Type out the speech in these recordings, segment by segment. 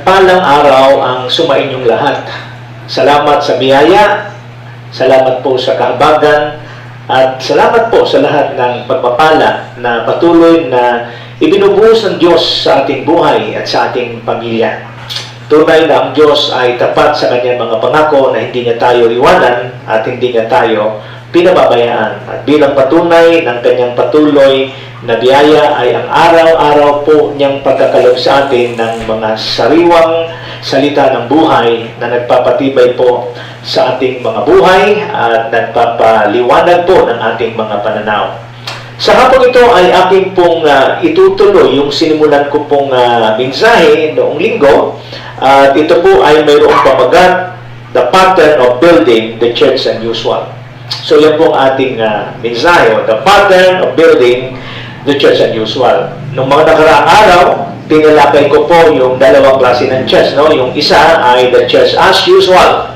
mapagpalang araw ang sumainyong lahat. Salamat sa biyaya, salamat po sa kahabagan, at salamat po sa lahat ng pagpapala na patuloy na ibinubuhos ng Diyos sa ating buhay at sa ating pamilya. Tunay na ang Diyos ay tapat sa kanyang mga pangako na hindi niya tayo iwanan at hindi niya tayo pinababayaan. At bilang patunay ng kanyang patuloy na biyaya ay ang araw-araw po niyang pagkakalob sa atin ng mga sariwang salita ng buhay na nagpapatibay po sa ating mga buhay at nagpapaliwanag po ng ating mga pananaw. Sa hapon ito ay aking pong itutuloy yung sinimulan ko pong mensahe noong linggo. At ito po ay mayroong pamagat, The Pattern of Building the Church Unusual. So yan po ang ating mensahe, The Pattern of Building the Church Unusual. Noong mga nakaraang araw, tinalakay ko po yung dalawang klase ng church. No? Yung isa ay the Church as Usual.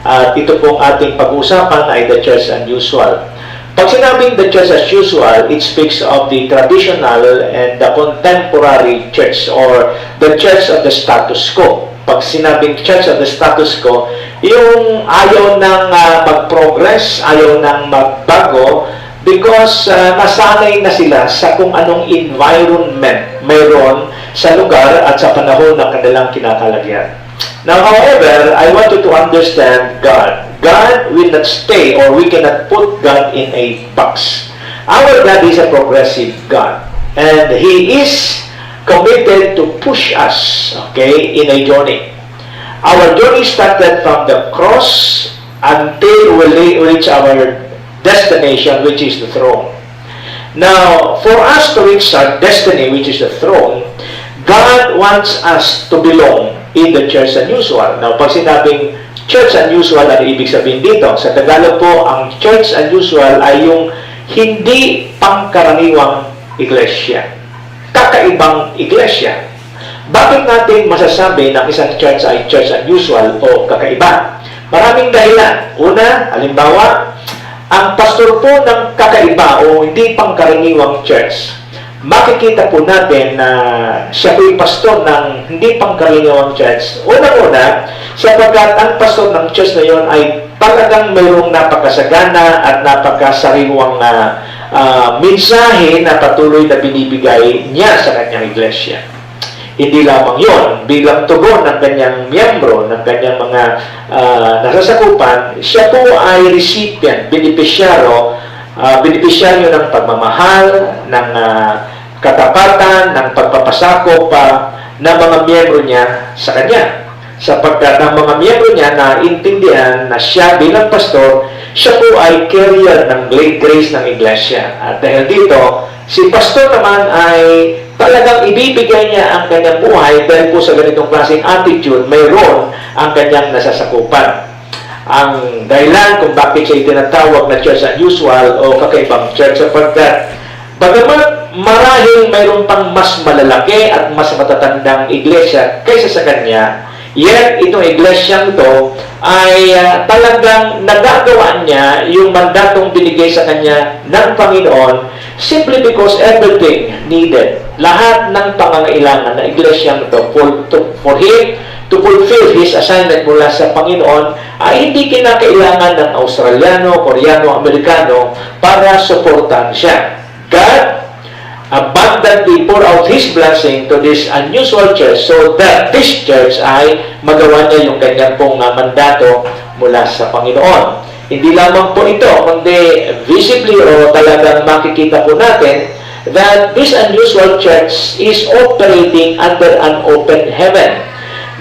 At ito pong ating pag-uusapan ay the Church Unusual. Pag sinabing the Church as Usual, it speaks of the traditional and the contemporary church or the church of the status quo. Pag sinabing church of the status quo, yung ayaw nang mag-progress, ayaw nang magbago because nasanay na sila sa kung anong environment mayroon sa lugar at sa panahon ng kanilang kinakalagyan. Now, however, I want you to understand God. God will not stay or we cannot put God in a box. Our God is a progressive God. And He is committed to push us, okay, in a journey. Our journey started from the cross until we reach our destination, which is the throne. Now, for us to reach our destiny, which is the throne, God wants us to belong in the Church Unusual. Now, pag sinabing Church Unusual, ano ibig sabihin dito? Sa Tagalog po, ang Church Unusual ay yung hindi pangkaraniwang iglesia. Kakaibang iglesia. Bakit natin masasabi na isang church ay Church Unusual o kakaiba? Maraming dahilan. Una, halimbawa, ang pastor po ng kakaiba o hindi pangkaraniwang church, makikita po natin na siya po yung pastor ng hindi pangkaraniwang church. Unang-una, sapagkat ang pastor ng church na yon ay talagang mayroong napakasagana at napakasariwang mensahe na patuloy na binibigay niya sa kanyang iglesia. Hindi lamang yon, bilang tugon ng kanyang miyembro, ng kanyang mga nasasakupan, siya po ay recipient, benepisyaryo ng pagmamahal, ng katapatan, ng pagpapasakop ng mga miyembro niya sa kanya. Sapagkat ang mga miyembro niya naintindihan na siya bilang pastor, siya po ay carrier ng grace ng iglesia. At dahil dito, si pastor naman ay talagang ibibigay niya ang kanyang buhay dahil po sa ganitong klaseng attitude, mayroon ang kanyang nasasakupan. Ang dahilan kung bakit siya tinatawag na Church Unusual o kakaibang church sapagkat bagamat marahil mayroon pang mas malalaki at mas matatandang iglesia kaysa sa kanya, yet itong iglesyang ito ay talagang nagagawa niya yung mandatong binigay sa kanya ng Panginoon simply because everything needed, lahat ng pangangailangan na iglesyang ito for him to fulfill his assignment mula sa Panginoon ay hindi kinakailangan ng Australiano, Koreano, Amerikano para suportahan siya. God abundantly pour out His blessing to this unusual church so that this church ay magawa niya yung kanyang pong mandato mula sa Panginoon. Hindi lamang po ito, kundi visibly o talagang makikita po natin that this unusual church is operating under an open heaven.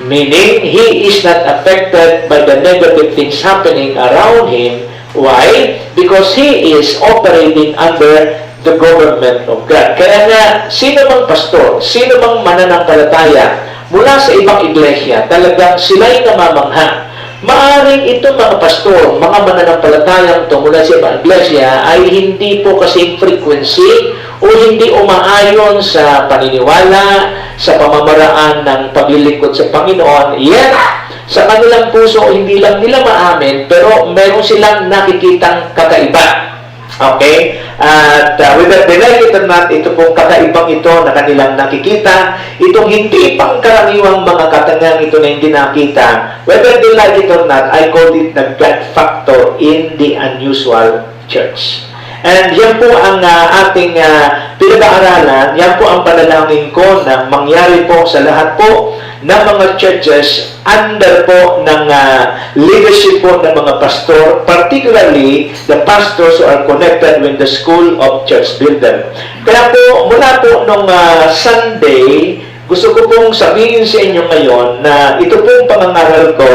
Meaning, he is not affected by the negative things happening around him. Why? Because he is operating under the government of God. Kaya nga, sino mang pastor, sino mang mananampalataya mula sa ibang iglesia, talagang sila'y namamangha. Maaring itong mga pastor, mga mananampalatayang ito mula sa ibang iglesia ay hindi po kasing frequency o hindi umaayon sa paniniwala, sa pamamaraan ng paglilingkod sa Panginoon. Yet, sa kanilang puso, hindi lang nila maamin, pero meron silang nakikitang kakaiba. Okay? At whether they like it or not, ito pong kakaibang ito na kanilang nakikita, itong hindi pangkaraniwang mga katangang ito na hindi nakita, whether they like it or not, I call it the God factor in the unusual church. And yan po ang ating pinag-aaralan, yan po ang panalangin ko na mangyari po sa lahat po ng mga churches under po ng leadership po ng mga pastor, particularly the pastors who are connected with the School of Church Builder. Kaya po, mula po nung Sunday, gusto ko pong sabihin sa inyo ngayon na ito pong pangangaral ko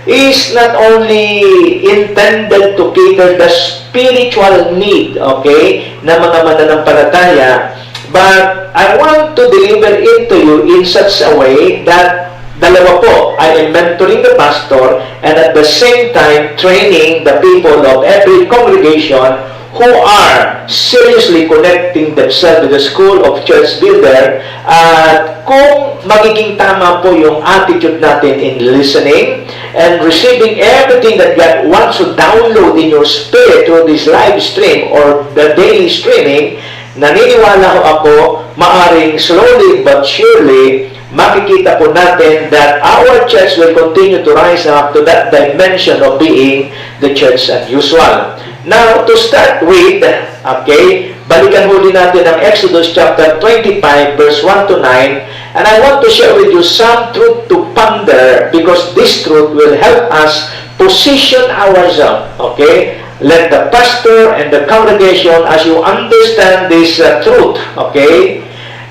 is not only intended to cater the spiritual need, okay, na mga mananampalataya, but I want to deliver it to you in such a way that dalawa po, I am mentoring the pastor and at the same time training the people of every congregation who are seriously connecting themselves to the School of Church Builder. At kung magiging tama po yung attitude natin in listening and receiving everything that God wants to download in your spirit through this live stream or the daily streaming, naniniwala ako, maaring slowly but surely, makikita po natin that our church will continue to rise up to that dimension of being the church unusual. Now, to start with, okay, balikan muli natin ang Exodus chapter 25, verse 1 to 9, and I want to share with you some truth to ponder because this truth will help us position ourselves, okay? Let the pastor and the congregation, as you understand this truth, okay,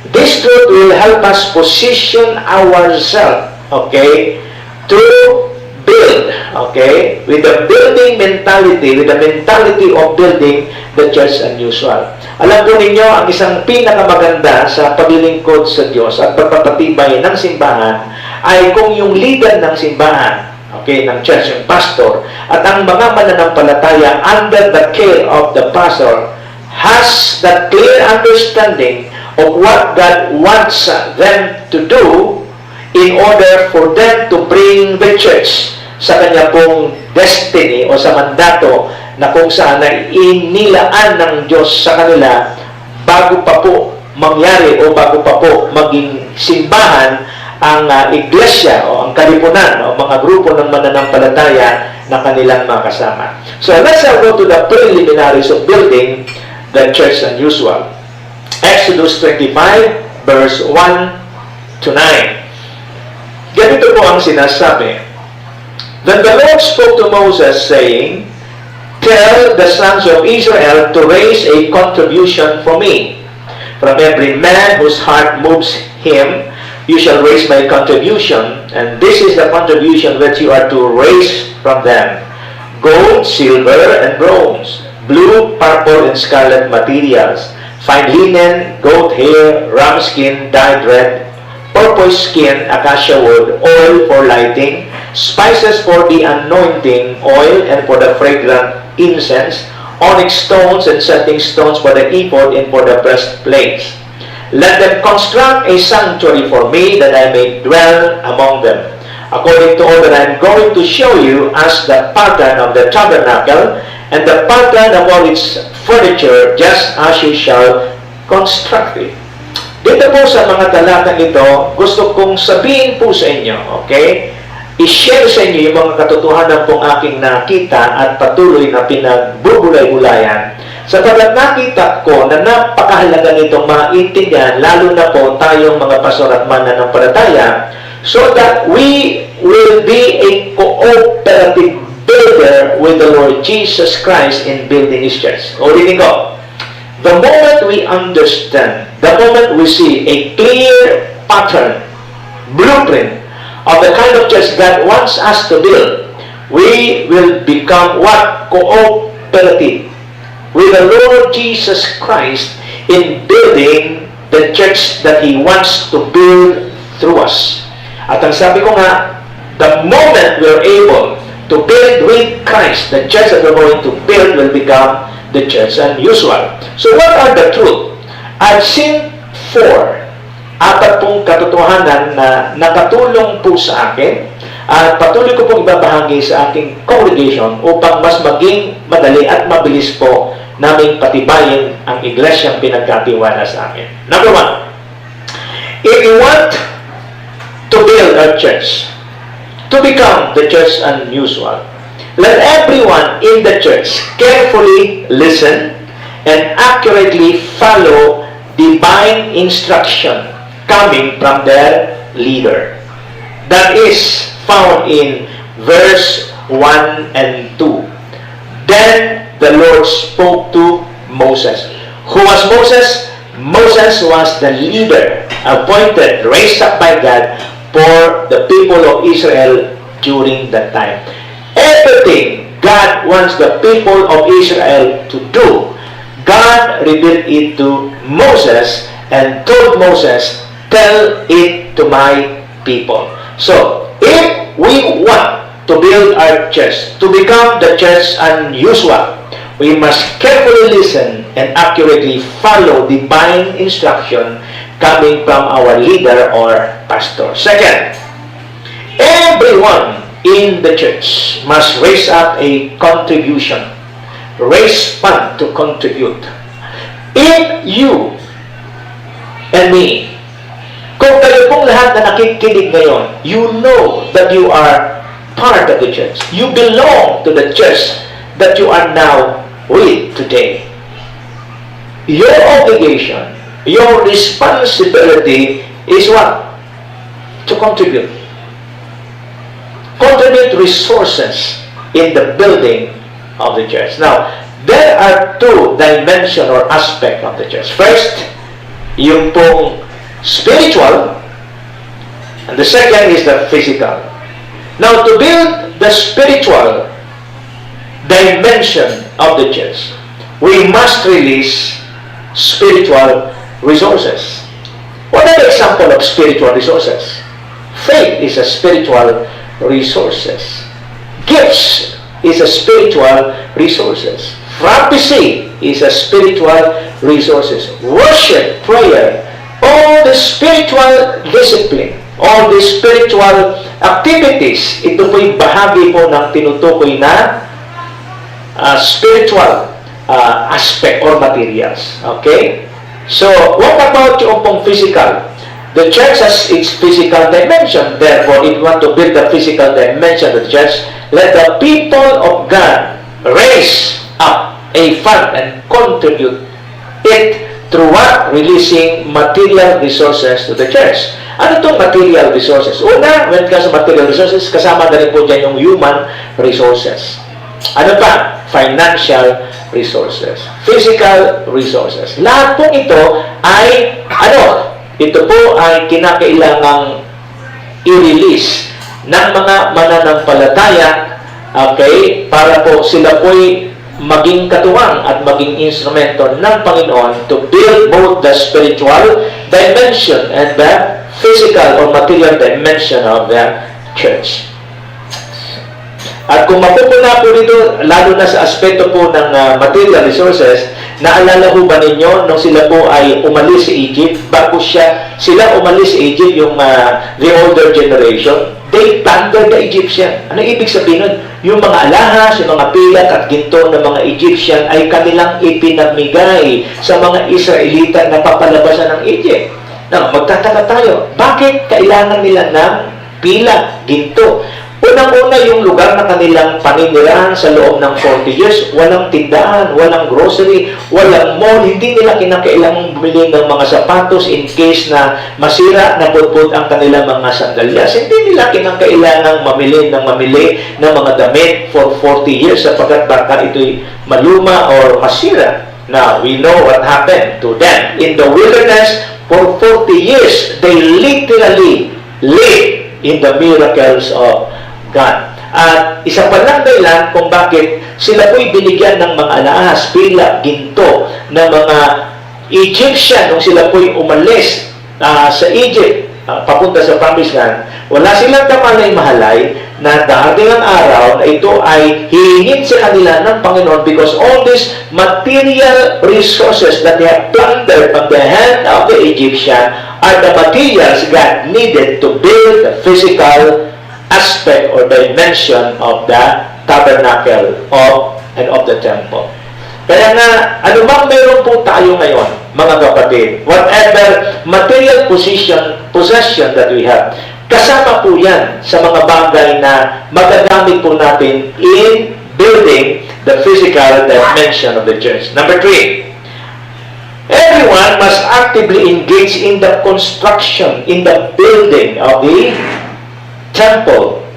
this truth will help us position ourselves, okay, to build, okay, with the building mentality, with the mentality of building the church unusual. Alam po ninyo, ang isang pinakamaganda sa paglilingkod sa Diyos at pagpapatibay ng simbahan ay kung yung leader ng simbahan, okay, ng church, yung pastor, at ang mga mananampalataya under the care of the pastor has that clear understanding of what God wants them to do in order for them to bring the church sa kanya pong destiny o sa mandato na kung saan ay inilaan ng Diyos sa kanila bago pa po mangyari o bago pa po maging simbahan ang iglesia o ang kalipunan o mga grupo ng mananampalataya na kanilang makasama. So let's go to the preliminaries of building the church unusual. Exodus 25 verse 1 to 9. Ganito po ang sinasabi. Then the Lord spoke to Moses, saying, "Tell the sons of Israel to raise a contribution for me. From every man whose heart moves him, you shall raise my contribution, and this is the contribution that you are to raise from them: gold, silver, and bronze, blue, purple, and scarlet materials, fine linen, goat hair, ram skin dyed red, porpoise skin, acacia wood, oil for lighting, spices for the anointing oil and for the fragrant incense, onyx stones and setting stones for the ephod and for the breastplates. Let them construct a sanctuary for me, that I may dwell among them, according to all that I am going to show you, as the pattern of the tabernacle and the pattern of all its furniture, just as you shall construct it." Dito po sa mga talatang ito, gusto kong sabihin po sa inyo, okay? I-share sa inyo yung mga katotohanan pong aking nakita at patuloy na pinagbubulay-bulayan. Sapagkat nakita ko na napakahalaga nitong maintindihan, lalo na po tayong mga pastor at mananampalataya, so that we will be a cooperative builder with the Lord Jesus Christ in building His church. Ulitin ko. The moment we understand, the moment we see a clear pattern, blueprint of the kind of church God wants us to build, we will become what? Cooperative with the Lord Jesus Christ in building the church that He wants to build through us. At ang sabi ko nga, the moment we're able to build with Christ, the church that we're going to build will become the church unusual. So what are the truth? I've seen 4 apat pong katotohanan na nakatulong po sa akin at patuloy ko pong ibabahagi sa aking congregation upang mas maging madali at mabilis po naming patibayin ang iglesyang pinagkatiwala sa amin. Number one, if you want to build a church, to become the church unusual, let everyone in the church carefully listen and accurately follow divine instruction coming from their leader. That is found in verse 1 and 2. Then the Lord spoke to Moses. Who was Moses? Moses was the leader appointed, raised up by God for the people of Israel during that time. Everything God wants the people of Israel to do, God revealed it to Moses and told Moses, tell it to my people. So, if we want to build our church, to become the church unusual, we must carefully listen and accurately follow divine instruction coming from our leader or pastor. Second, everyone in the church must raise up a contribution. Raise fund to contribute. If you and me, kung kayo pong lahat na nakikinig ngayon, you know that you are part of the church. You belong to the church that you are now with today. Your obligation, your responsibility is what? To contribute. Contribute resources in the building of the church. Now, there are two dimensions or aspects of the church. First, yung pong spiritual, and the second is the physical. Now, to build the spiritual dimension of the church, we must release spiritual resources. What are the example of spiritual resources? Faith is a spiritual resources. Gifts is a spiritual resources. Prophecy is a spiritual resources. Worship, prayer, all the spiritual discipline, all the spiritual activities, ito po'y bahagi po ng tinutukoy na spiritual aspect or materials. Okay? So, what about yung pong physical? The church has its physical dimension. Therefore, if you want to build the physical dimension of the church, let the people of God raise up a fund and contribute it through what? Releasing material resources to the church. Ano itong material resources? Una, when it comes to material resources, kasama na rin po dyan yung human resources. Ano pa? Financial resources. Physical resources. Lahat po ito ay, ito po ay kinakailangang i-release ng mga mananampalataya, okay, para po sila po'y maging katuwang at maging instrumento ng Panginoon to build both the spiritual dimension and the physical or material dimension of the church. At kung mapupuna po dito, lalo na sa aspeto po ng material resources, naalala po ba ninyo nung sila po ay umalis sa Egypt, bago sila umalis sa Egypt, yung the older generation, they plundered the Egyptian. Ano ibig sabihin nun? Yung mga alahas, yung mga pilak at ginto ng mga Egyptian ay kanilang ipinamigay sa mga Israelita na papalabasan ng Egypt. Now, magtataka tayo, bakit kailangan nila ng pilak, ginto? Unang-una yung lugar na kanilang paninirahan sa loob ng 40 years, walang tindahan, walang grocery, walang mall, hindi nila kinakailangang bumili ng mga sapatos in case na masira, napudpud ang kanilang mga sandalyas. Hindi nila kinakailangang mamili ng mga damit for 40 years sapagkat baka ito'y maluma or masira. Now, we know what happened to them. In the wilderness, for 40 years, they literally lived in the miracles of God. At isa pa lang dahilan kung bakit sila po'y binigyan ng mga alahas, pila, ginto ng mga Egyptian nung sila po'y umalis sa Egypt, papunta sa Promised Land. Wala silang tamalay mahalay na darating ang araw na ito ay hihingin sa kanila ng Panginoon because all these material resources that they have plundered from the hand of the Egyptian are the materials God needed to build the physical aspect or dimension of the tabernacle and of the temple. Kaya nga, ano bang meron po tayo ngayon, mga kapatid? Whatever material possession that we have, kasama po yan sa mga bagay na magagamit po natin in building the physical dimension of the church. Number 3, everyone must actively engage in the construction, in the building of the temple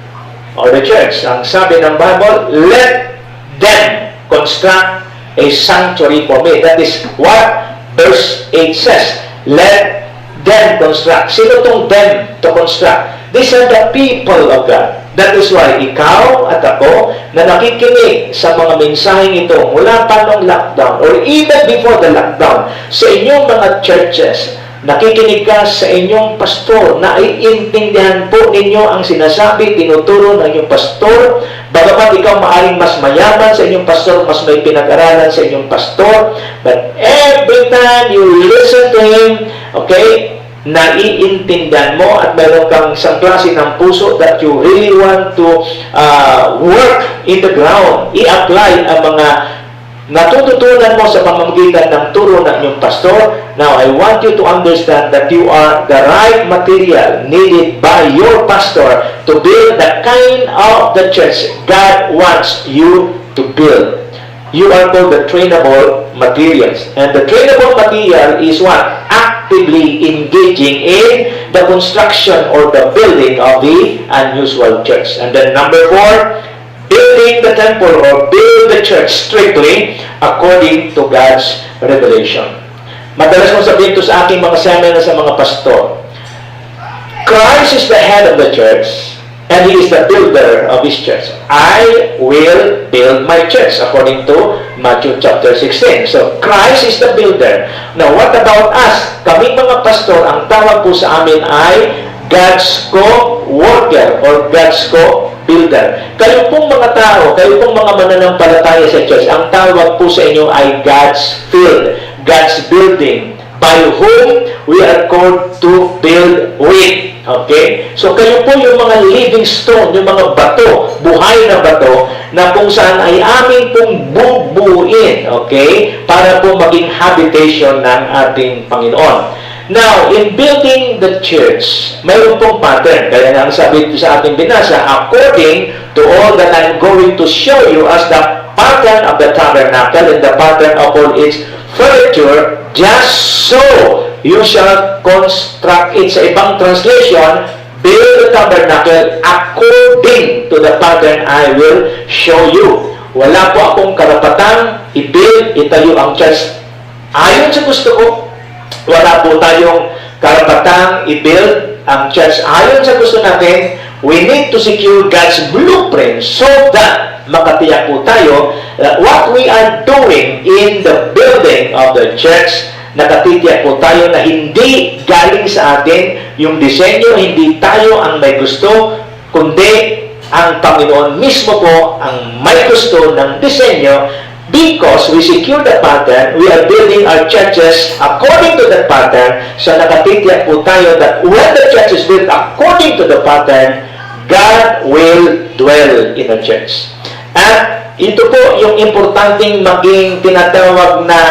or the church. Ang sabi ng Bible, let them construct a sanctuary for me. That is what verse 8 says. Let them construct. Sino itong them to construct? These are the people of God. That is why ikaw at ako na nakikinig sa mga mensaheng ito mula pa nung lockdown or even before the lockdown sa inyong mga churches, nakikinig ka sa inyong pastor, naiintindihan po ninyo ang sinasabi, tinuturo ng inyong pastor, bagamat ikaw maaring mas mayaman sa inyong pastor, mas may pinag-aralan sa inyong pastor, but every time you listen to him, okay, naiintindihan mo at mayroon kang isang klase ng puso that you really want to work in the ground, i-apply ang mga natututunan mo sa pamamagitan ng turo ng inyong pastor. Now, I want you to understand that you are the right material needed by your pastor to build the kind of the church God wants you to build. You are called the trainable materials. And the trainable material is what? Actively engaging in the construction or the building of the unusual church. And then number 4, building the temple or build the church strictly according to God's revelation. Madalas kong sabihin ito sa aking mga seminar sa mga pastor. Christ is the head of the church and He is the builder of His church. I will build my church according to Matthew chapter 16. So, Christ is the builder. Now, what about us? Kaming mga pastor, ang tawag po sa amin ay God's co-worker or God's co-builder. Kayo pong mga tao, kayo pong mga mananampalataya sa church, ang tawag po sa inyo ay God's field, God's building, by whom we are called to build with. Okay? So kayo po yung mga living stone, yung mga bato, buhay na bato, na kung saan ay amin pong bubuin, okay? Para po maging habitation ng ating Panginoon. Now, in building the church, mayroon pong pattern. Kaya nga ang sabi ito sa ating binasa, according to all that I'm going to show you as the pattern of the tabernacle and the pattern of all its furniture, just so you shall construct it. Sa ibang translation, build the tabernacle according to the pattern I will show you. Wala po akong karapatang i-build, itayo ang church ayon sa gusto ko. Wala po tayong karapatang i-build ang church ayon sa gusto natin. We need to secure God's blueprint so that makatiyak po tayo that what we are doing in the building of the church, nakatitiyak po tayo na hindi galing sa atin yung disenyo, hindi tayo ang may gusto, kundi ang Panginoon mismo po ang may gusto ng disenyo. Because we secure the pattern, we are building our churches according to that pattern. So nakatitiyak po tayo that when the church is built according to the pattern, God will dwell in the church. At ito po yung importanteng maging tinatawag na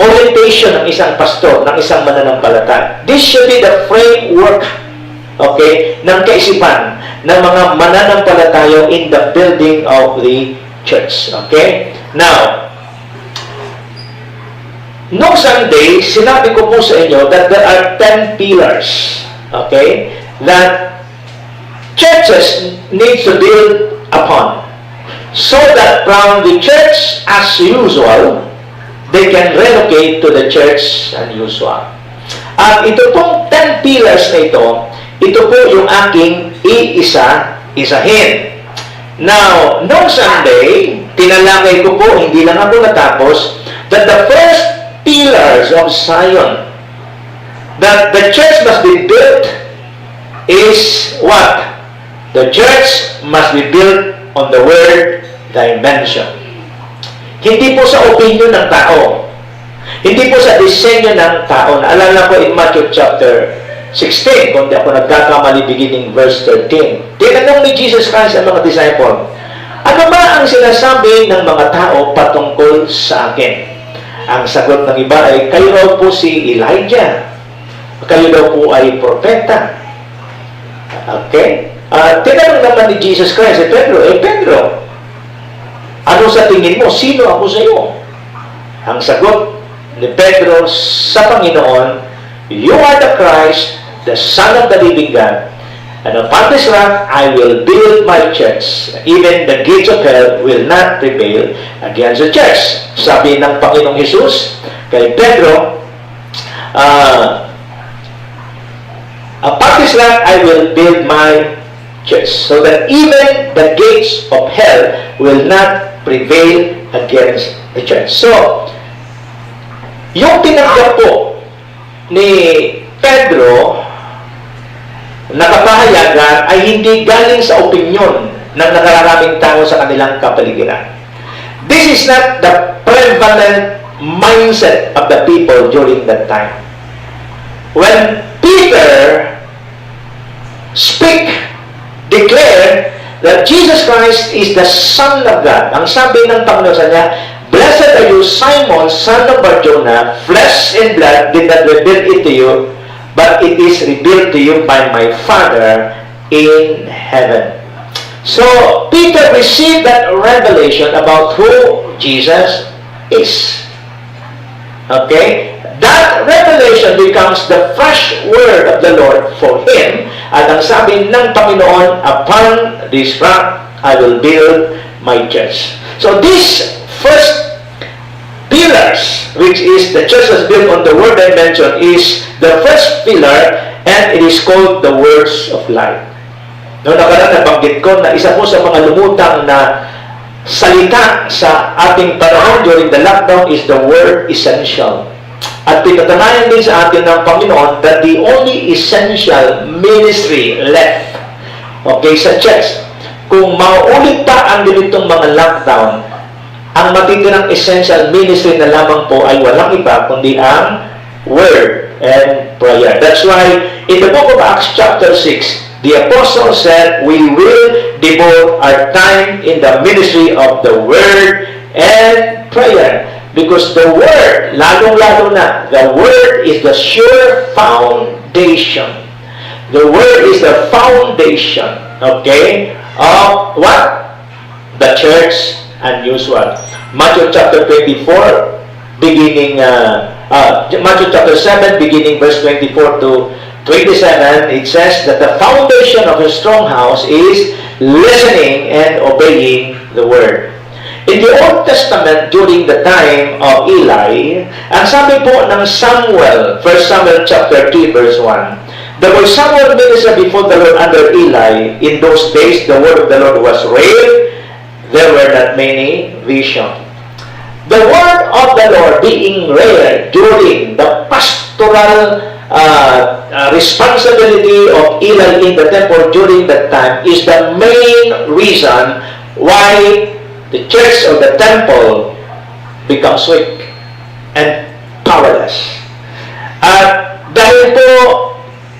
orientation ng isang pastor, ng isang mananampalataya. This should be the framework, okay, ng kaisipan ng mga mananampalataya in the building of the church. Okay? Now, noong Sunday, sinabi ko po sa inyo that there are 10 pillars, okay, that churches need to build upon so that from the church as usual, they can relocate to the church unusual. At ito pong 10 pillars na ito po yung aking iisa-isahin. Now, noong Sunday, tinalakay ko po, hindi lang ako natapos, that the first pillars of Zion, that the church must be built is what? The church must be built on the word dimension. Hindi po sa opinion ng tao. Hindi po sa disenyo ng tao. Naalala ko in Matthew chapter 16, kung di ako nagkakamali beginning verse 13. Tinanong ni Jesus Christ ang mga disciple, Ano ba ang sinasabi ng mga tao patungkol sa akin? Ang sagot ng iba ay, kayo raw po si Elijah. Kayo daw po ay propeta. Okay? Tinanong naman ni Jesus Christ, Pedro, ano sa tingin mo? Sino ako sa iyo? Ang sagot ni Pedro sa Panginoon, you are the Christ, the Son of the living God. And upon this rock, I will build my church. Even the gates of hell will not prevail against the church. Sabi ng Panginoong Jesus kay Pedro, upon this rock, I will build my church. So that even the gates of hell will not prevail against the church. So, yung tinanggap po ni Pedro na kapahayagan ay hindi galing sa opinyon ng nakararaming tao sa kanilang kapaligiran. This is not the prevalent mindset of the people during that time. When Peter declared that Jesus Christ is the Son of God, ang sabi ng Panginoon sa niya, blessed are you, Simon, son of Barjona, flesh and blood did not reveal it to you, but it is revealed to you by my Father in heaven. So, Peter received that revelation about who Jesus is. Okay? That revelation becomes the fresh word of the Lord for him. At ang sabi ng Panginoon, upon this rock, I will build my church. So, these first pillars, which is the church was built on the word I mentioned, is the first pillar, and it is called the words of life. Noong nakaraan, nabanggit ko na isa po sa mga lumutang na salita sa ating panahon during the lockdown is the word essential. At pinatanayan din sa atin ng Panginoon that the only essential ministry left, okay, sa church, kung mauulit pa ang ganitong mga lockdown, ang matitirang essential ministry na lamang po ay walang iba kundi ang word and prayer. That's why in the book of Acts chapter 6, the apostle said, we will devote our time in the ministry of the word and prayer. Because the word, lalong-lalo na, the word is the sure foundation. The word is the foundation, okay, of what? The church unusual. Matthew chapter 24, beginning, Matthew chapter 7, beginning verse 24 to 27, it says that the foundation of a strong house is listening and obeying the word. In the Old Testament, during the time of Eli, ang sabi po ng Samuel, 1 Samuel chapter 3, verse 1, the word Samuel ministered before the Lord under Eli. In those days, the word of the Lord was rare. There were not many visions. The word of the Lord being rare during the pastoral responsibility of Eli in the temple during that time is the main reason why the church or the temple becomes weak and powerless. At dahil po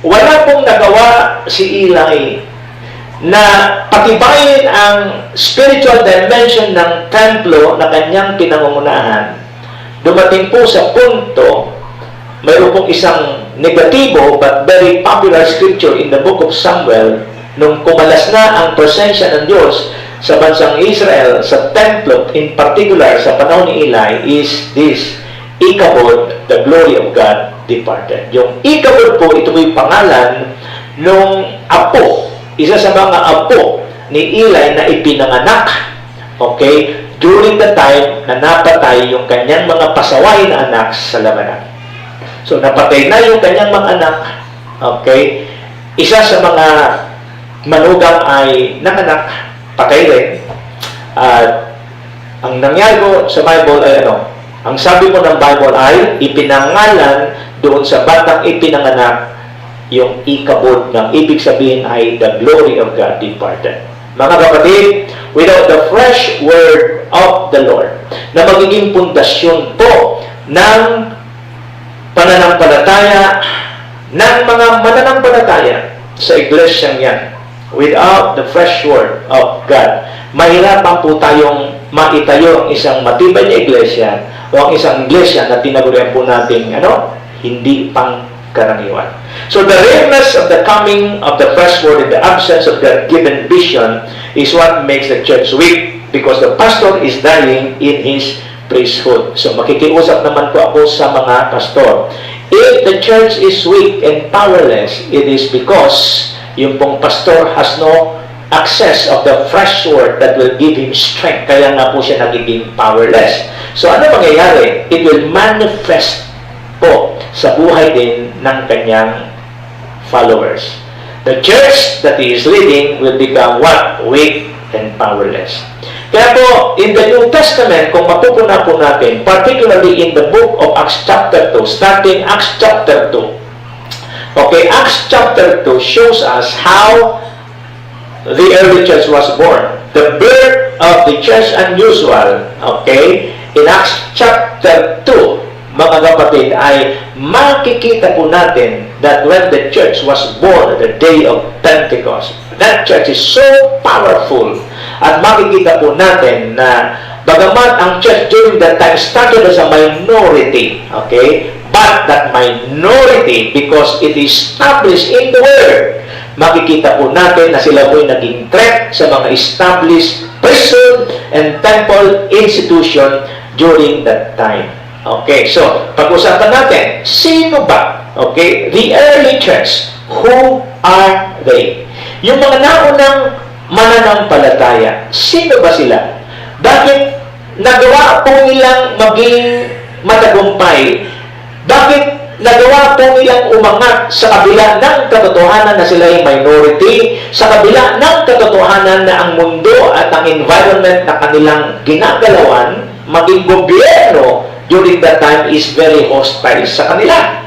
wala pong nagawa si Eli na patibayin ang spiritual dimension ng templo na kanyang pinangungunahan, dumating po sa punto, mayroon pong isang negatibo but very popular scripture in the book of Samuel, nung kumalas na ang presensya ng Diyos sa bansang Israel, sa templo, in particular sa panahon ni Eli, is this, Ichabod, the glory of God departed. Yung Ichabod po, ito po yung pangalan nung apo, isa sa mga apo ni Eli na ipinanganak, okay, during the time na napatay yung kanyang mga pasaway na anak sa labanan. So, napatay na yung kanyang mga anak, okay, isa sa mga manugang ay nanganak, patay rin. At ang nangyari ko sa Bible ay ang sabi po ng Bible ay ipinangalan doon sa batang ipinanganak yung Ichabod, ng ibig sabihin ay the glory of God departed. Mga kapatid, without the fresh word of the Lord na magiging pundasyon po ng pananampalataya ng mga mananampalataya sa iglesyang yan, without the fresh word of God, mahirapan po tayong maitayo ang isang matibay na iglesia o ang isang iglesia na tinagurian po natin, hindi pangkaraniwan. So the rareness of the coming of the fresh word in the absence of God-given vision is what makes the church weak, because the pastor is dying in his priesthood. So makikiusap naman po ako sa mga pastor. If the church is weak and powerless, it is because yung pong pastor has no access of the fresh word that will give him strength. Kaya nga po siya nagiging powerless. So ano mangyayari? It will manifest po sa buhay din ng kanyang followers. The church that he is leading will become what? Weak and powerless. Kaya po, in the New Testament, kung mapupuna po natin, particularly in the book of Acts chapter 2, starting Acts chapter 2. Okay, Acts chapter 2 shows us how the early church was born. The birth of the church unusual, okay, in Acts chapter 2, mga kapatid, ay makikita po natin that when the church was born, the day of Pentecost, that church is so powerful. At makikita po natin na bagamat ang church during that time started as a minority, okay, but that minority, because it is established in the Word, makikita po natin na sila po'y naging threat sa mga established priesthood and temple institution during that time. Okay, so pag-usapan natin, sino ba? Okay, the early church, who are they? Yung mga naunang mananampalataya, sino ba sila? Bakit nagawa po nilang maging matagumpay? Bakit nagawa po nilang umangat sa kabila ng katotohanan na sila ay minority, sa kabila ng katotohanan na ang mundo at ang environment na kanilang ginagalawan, maging gobyerno during that time is very hostile sa kanila.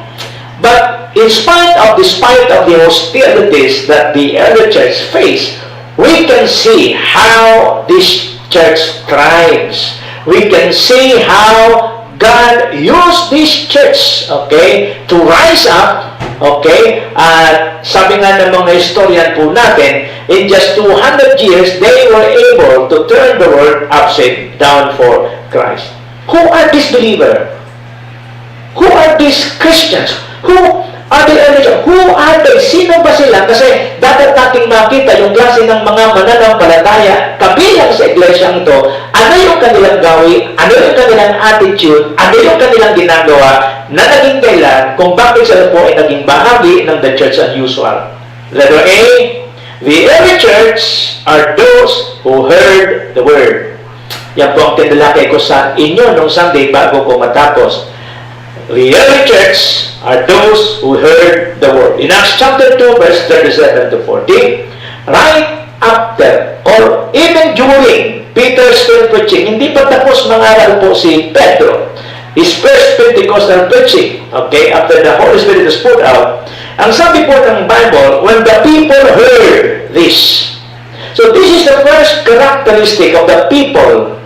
But despite of the hostilities that the early church faced, we can see how this church thrives. We can see how God used this church, okay, to rise up, okay, at sabi nga ng mga historian po natin, in just 200 years, they were able to turn the world upside down for Christ. Who are these believers? Who are these Christians? Who are the early church? Who are they? Sino ba sila? Kasi dapat nating makita yung klase ng mga mananampalataya kabilang sa iglesyang ito. Ano yung kanilang gawin? Ano yung kanilang attitude? Ano yung kanilang ginagawa na naging dahilan kung bakit sila po ay naging bahagi ng the church unusual? Letter A, the early church are those who heard the word. Yan po ang tinalakay ko sa inyo nung Sunday bago ko matapos. The early church are those who heard the word. In Acts chapter 2, verse 37 to 40, right after or even during Peter's preaching, hindi pa tapos mangaral po si Pedro, his first Pentecostal preaching, okay, after the Holy Spirit is poured out, ang sabi po ng Bible, when the people heard this. So this is the first characteristic of the people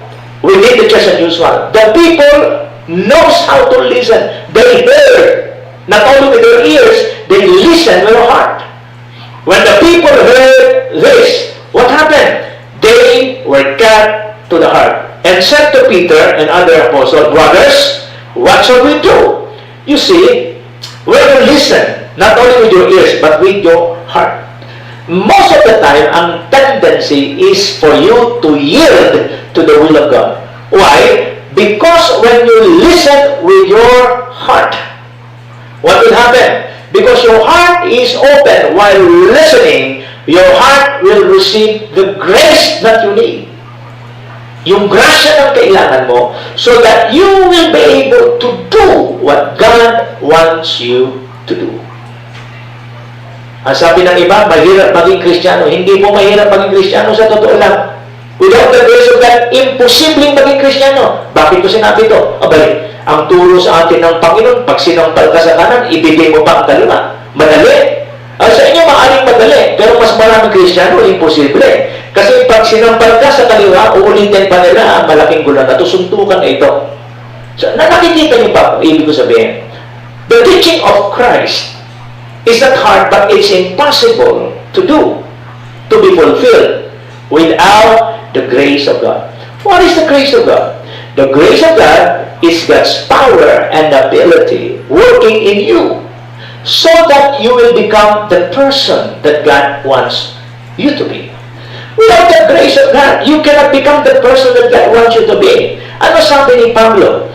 within the church unusual. The people knows how to listen. They heard, not only with their ears, they listen with their heart. When the people heard this, what happened? They were cut to the heart and said to Peter and other apostles, brothers, what shall we do? You see, when you listen, not only with your ears, but with your heart. Most of the time, ang tendency is for you to yield to the will of God. Why? Because when you listen with your heart, what will happen? Because your heart is open while listening, your heart will receive the grace that you need. Yung grasya ng kailangan mo so that you will be able to do what God wants you to do. Ang sabi ng iba, mahirap maging Kristiyano. Hindi po mahirap maging Kristiyano, sa totoo lang. Without the grace of God, imposibleng maging Kristiyano. Bakit ko sinabi ito? Abay, ang turo sa atin ng Panginoon, pag sinampal ka sa kanan, ibigay mo pa ang kaliwa. Madali. Sa inyo, maaaring madali. Pero mas maraming Kristiyano, imposible. Kasi pag sinampal ka sa kaliwa, uulitin pa nila ang malaking gulo na ito, suntukan na ito. So, nakikita niyo pa, ibig ko sabihin. The teaching of Christ is not hard, but it's impossible to do. to be fulfilled without the grace of God. What is the grace of God? The grace of God is God's power and ability working in you so that you will become the person that God wants you to be. Without the grace of God, you cannot become the person that God wants you to be. Ano sabi ni Pablo?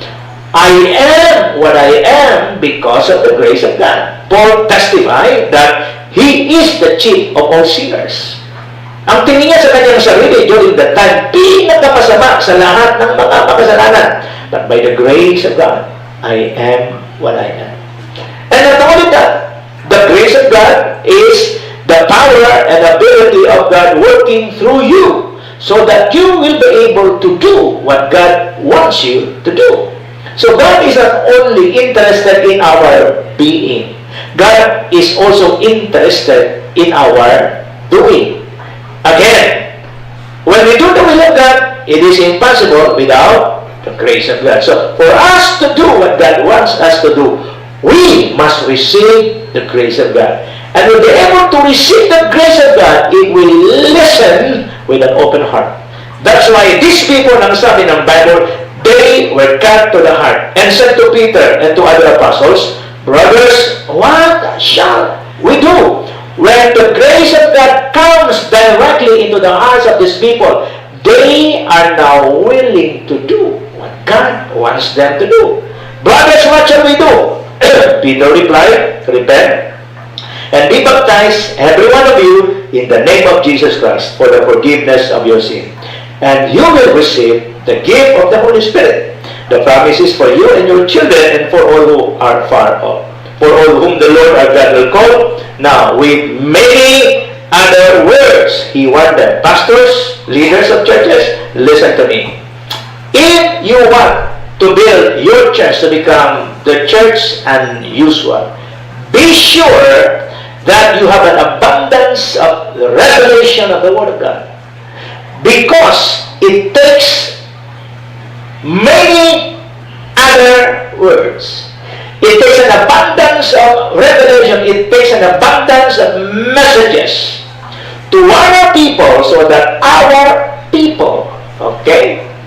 I am what I am because of the grace of God. Paul testified that he is the chief of all sinners. Ang tingin niya sa kanyang sarili during that time, pinakamasama sa lahat ng mga makasalanan. But by the grace of God, I am what I am. And not only that, the grace of God is the power and ability of God working through you so that you will be able to do what God wants you to do. So God is not only interested in our being, God is also interested in our doing. Again, when we do the will of God, it is impossible without the grace of God. So for us to do what God wants us to do, we must receive the grace of God. And we'll be able to receive the grace of God if we listen with an open heart. That's why these people, nang sabi ng Bible, they were cut to the heart and said to Peter and to other apostles, brothers, what shall we do? When the grace of God comes directly into the hearts of these people, they are now willing to do what God wants them to do. Brothers, what shall we do? Peter replied, repent and be baptized, every one of you, in the name of Jesus Christ for the forgiveness of your sin. And you will receive the gift of the Holy Spirit. The promise is for you and your children and for all who are far off. For all whom the Lord our God will call. Now, with many other words, he warned them. Pastors, leaders of churches, listen to me. If you want to build your church to become the church unusual, be sure that you have an abundance of the revelation of the Word of God. Because it takes many other words. It takes an abundance of revelation. It takes an abundance of messages to our people so that our people,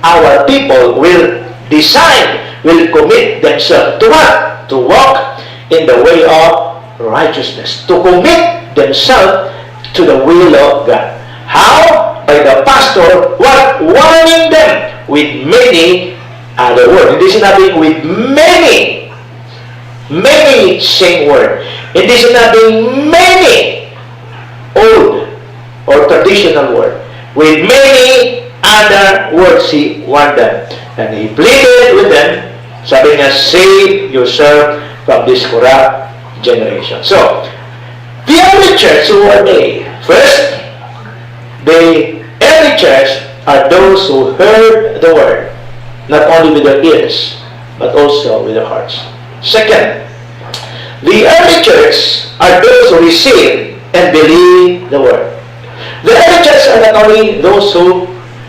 our people will decide, will commit themselves to what? To walk in the way of righteousness. To commit themselves to the will of God. How? By the pastor, what? Warning them with many other words. Hindi sinabing with many same word. Hindi sinabing many old or traditional word. With many other words, he warned them. And he pleaded with them, sabi niya, save yourself from this corrupt generation. So, the early church, who are they? First, the early church are those who heard the word, not only with their ears, but also with their hearts. Second, the early church are those who receive and believe the word. The early church are not only those who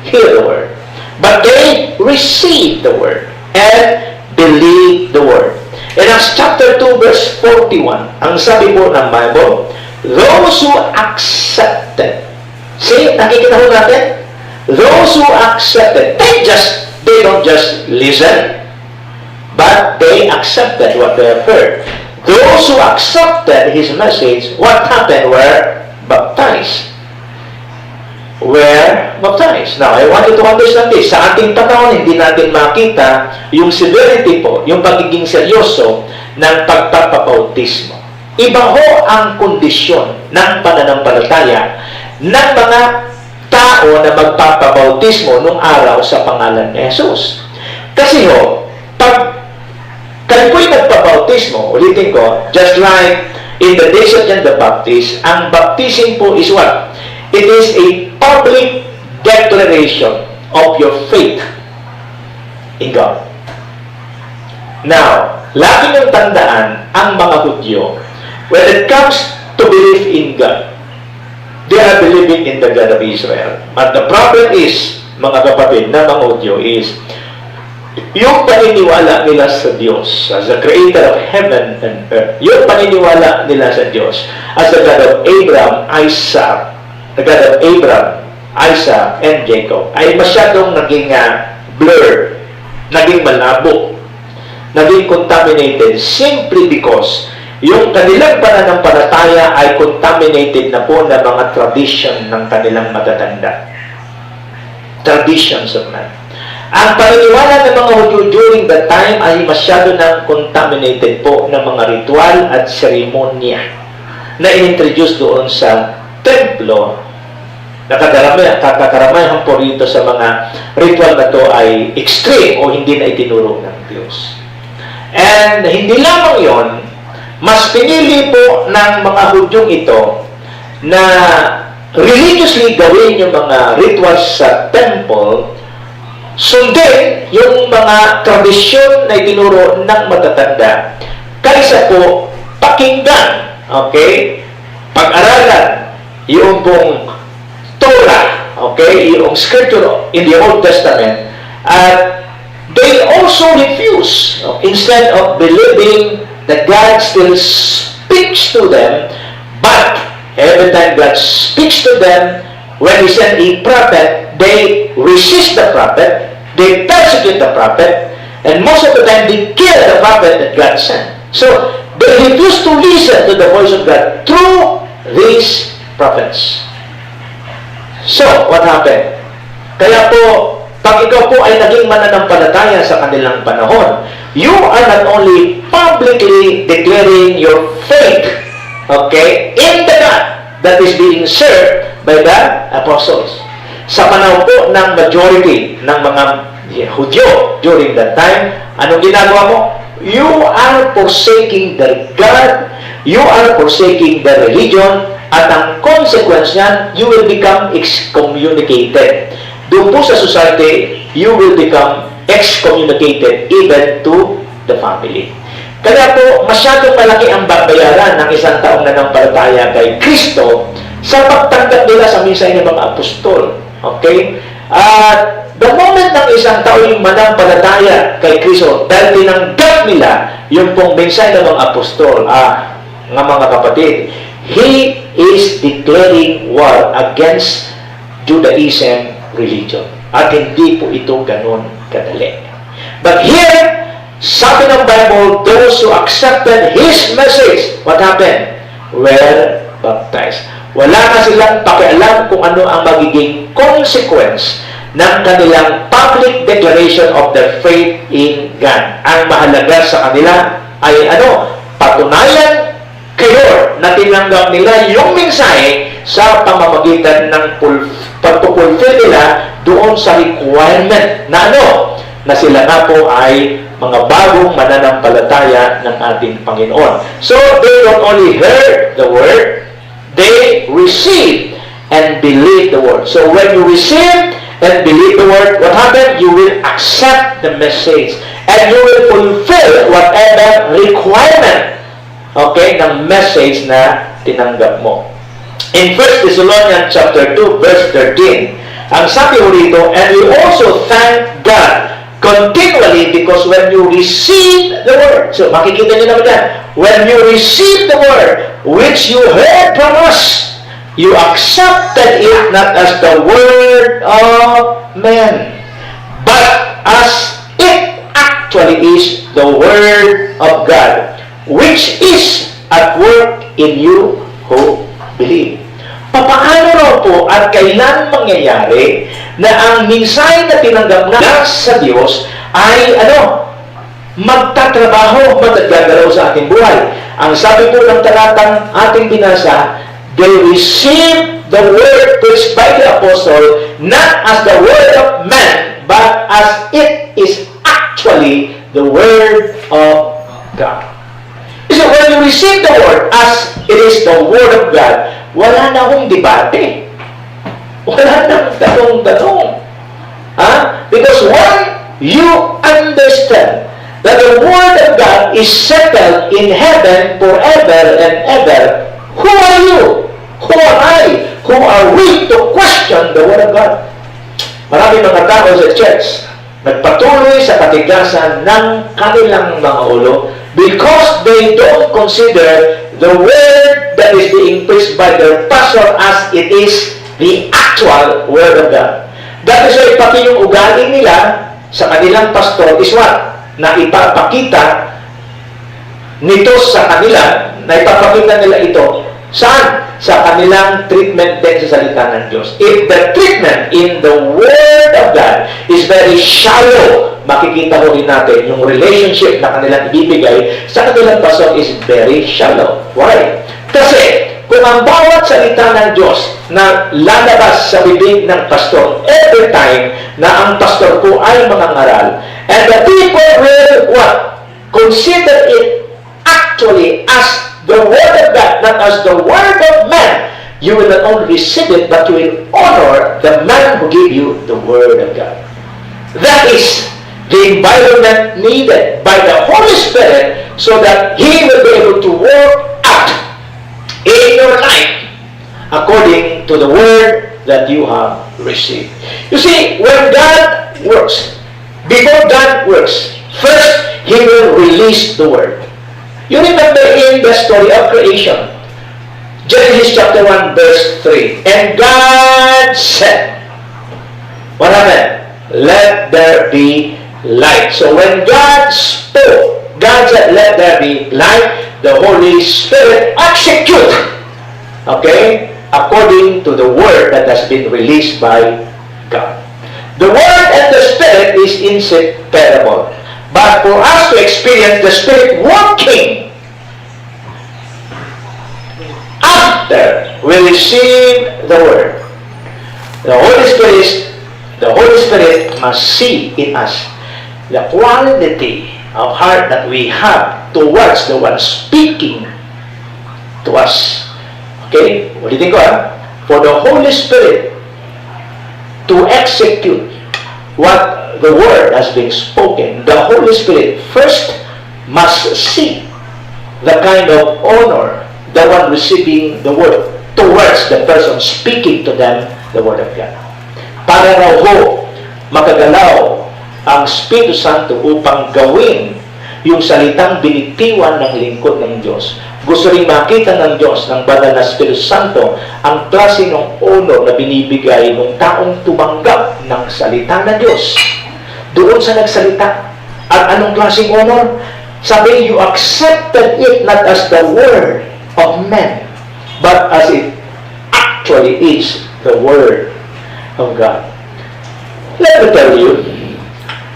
hear the word, but they receive the word and believe the word. In Acts chapter 2 verse 41, ang sabi po ng Bible, those who accepted. See, nakikita ho natin? Those who accepted, they don't just listen, but they accepted what they have heard. Those who accepted his message, what happened? Were baptized. Now, I want you to understand this. Sa ating panahon, hindi natin makita yung severity po, yung pagiging seryoso ng pagpapabautismo. Iba ho ang kondisyon ng pananampalataya ng mga tao na magpapabautismo nung araw sa pangalan ni Jesus. Kasi ho, pag kayo po'y nagpabautismo, ulitin ko, just like in the days of John the Baptist, ang baptism po is what? It is a public declaration of your faith in God. Now, lagi niyong tandaan ang mga Hudyo, when it comes to believe in God, they are believing in the God of Israel. But the problem is, mga kapatid na mga Hudyo, is yung paniniwala nila sa Diyos as the creator of heaven and earth, yung paniniwala nila sa Diyos as the God of Abraham, Isaac, the God of Abraham, Isaac, and Jacob, ay masyadong naging blur, naging malabo, naging contaminated simply because yung kanilang pananampalataya ay contaminated na po ng mga tradition ng kanilang matatanda. Traditions of man. Ang paniniwala ng mga Hudyo during that time ay masyado nang contaminated po ng mga ritual at seremonya na in-introduce doon sa templo. Nakakaramayan po rito sa mga ritual na to ay extreme o hindi na itinuro ng Diyos. And hindi lamang yon, mas pinili po ng mga Hudyong ito na religiously gawin yung mga rituals sa temple, sundin yung mga tradisyon na itinuro ng matatanda, kaysa po pakinggan, okay, pag-aralan yung pong Torah, okay, yung scripture in the Old Testament, at they also refuse, instead of believing that God still speaks to them, but every time God speaks to them, when He sent a prophet, they resist the prophet, they persecute the prophet, and most of the time they kill the prophet that God sent. So, they refuse to listen to the voice of God through these prophets. So, what happened? Kaya po, pag ikaw po ay naging mananampalataya sa kanilang panahon, you are not only publicly declaring your faith, okay, in the God that is being served by the apostles. Sa panahon po ng majority ng mga Hudyo during that time, anong ginagawa mo? You are forsaking the God, you are forsaking the religion, at ang consequence niyan, you will become excommunicated. Doon po sa society, you will become excommunicated even to the family. Kaya po, masyadong malaki ang babayaran ng isang taong nanampalataya kay Kristo sa pagtanggap nila sa minsay ng mga apostol. Okay? At the moment ng isang tao yung manampalataya kay Kristo, dahil tinanggap nila yung pong minsay ng mga apostol, ng mga kapatid, he is declaring war against Judaism religion. At hindi po ito ganun kadali. But here, sabi ng Bible, those who accepted His message, what happened? Were baptized. Wala na silang pakialam kung ano ang magiging consequence ng kanilang public declaration of their faith in God. Ang mahalaga sa kanila ay patunayan kayo na tinanggap nila yung mensahe sa pamamagitan ng pagpupulfill nila doon sa requirement na na sila nga po ay mga bagong mananampalataya ng ating Panginoon. So, they not only heard the word, they received and believed the word. So, when you receive and believe the word, what happened? You will accept the message and you will fulfill whatever requirement, okay, ng message na tinanggap mo. In 1 Thessalonians chapter 2, verse 13, ang sabi mo rito, and we also thank God continually because when you receive the word, so makikita niyo naman yan, when you receive the word which you heard from us, you accepted it not as the word of man, but as it actually is the word of God, which is at work in you who believe. Paano raw po at kailan mangyayari na ang mensahe na tinanggap na sa Diyos ay magtatrabaho, magagalaw sa ating buhay? Ang sabi po ng talatang ating binasa, they receive the word preached by the apostle not as the word of man, but as it is actually the word of God. So when you receive the word as it is the word of God, wala na akong debate. Wala nang tanong-tanong. Because when you understand that the word of God is settled in heaven forever and ever, who are you? Who am I? Who are we to question the word of God? Marami mga tao sa church nagpatuloy sa katigasan ng kanilang mga ulo because they don't consider the word that is being preached by their pastor as it is the actual Word of God. That is why pati yung ugali nila sa kanilang pastor is what? Na ipapakita nito sa kanila, na ipapakita nila ito. Saan? Sa kanilang treatment din sa salita ng Diyos. If the treatment in the Word of God is very shallow, makikita ko rin natin yung relationship na kanilang ibibigay sa kanilang pastor is very shallow. Why? Kasi, kung ang bawat salita ng Diyos na lalabas sa bibig ng pastor every time na ang pastor ko ay mangangaral, and the people will what? Consider it actually as the Word of God, not as the Word of man, you will not only receive it, but you will honor the man who gave you the Word of God. That is the environment needed by the Holy Spirit so that He will be able to work out in your life according to the Word that you have received. You see, when God works, before God works, first He will release the Word. You remember in the story of creation, Genesis chapter 1 verse 3, and God said, what happened? Let there be light. So when God spoke, God said, let there be light, the Holy Spirit execute, okay, according to the Word that has been released by God. The Word and the Spirit is inseparable. But for us to experience the Spirit working after we receive the Word, the Holy Spirit must see in us the quality of heart that we have towards the one speaking to us. Okay? Ulitin ko for the Holy Spirit to execute what the Word has been spoken, the Holy Spirit first must see the kind of honor the one receiving the Word towards the person speaking to them the Word of God. Para raw ho makagalaw ang Espiritu Santo upang gawin yung salitang binitiwan ng lingkod ng Diyos. Gusto rin makita ng Diyos, ng Banal na Espiritu Santo, ang klase ng honor na binibigay ng taong tumanggap ng salita ng Diyos. Doon sa nagsalita. At anong klaseng honor? Sabi, you accepted it not as the word of men, but as it actually is the Word of God. Let me tell you,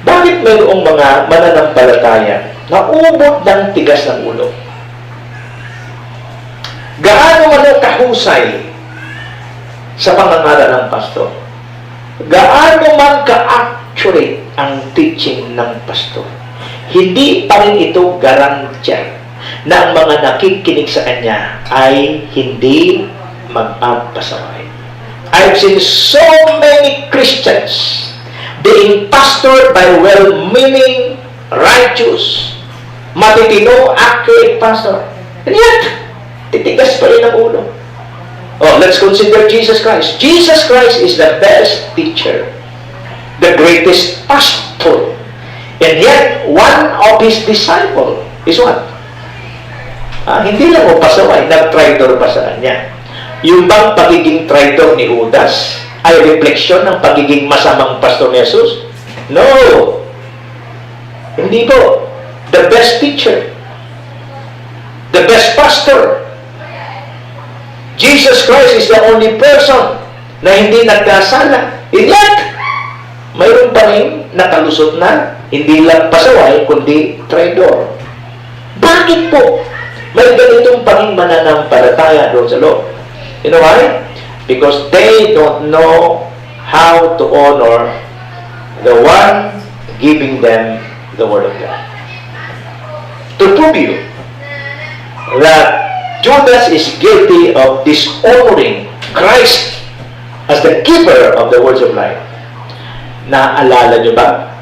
bakit mayroong mga mananampalataya na ubod ng tigas ng ulo? Gaano man kahusay sa pangangaral ng pastor? Gaano man ka-accurate ang teaching ng pastor? Hindi pa rin ito garantiya na ang mga nakikinig sa kanya ay hindi mag-pasaway. I've seen so many Christians being pastored by well-meaning, righteous, matitino, accurate pastor. And yet, titigas pa rin ang ulo. Oh, let's consider Jesus Christ. Jesus Christ is the best teacher, the greatest pastor. And yet, one of his disciples is what? Hindi lang o pasaway, nag-traitor pa sa kanya. Yung bang pagiging traitor ni Judas ay refleksyon ng pagiging masamang pastor ni Jesus? No! Hindi po. The best teacher, the best pastor, Jesus Christ is the only person na hindi nagkasala. And yet, mayroon pa rin nakalusot na hindi lang pasaway, kundi traitor. Bakit po? May ganitong panging mananampalataya doon sa loob. You know why? Because they don't know how to honor the one giving them the Word of God. To prove you that Judas is guilty of dishonoring Christ as the giver of the words of life. Naalala nyo ba?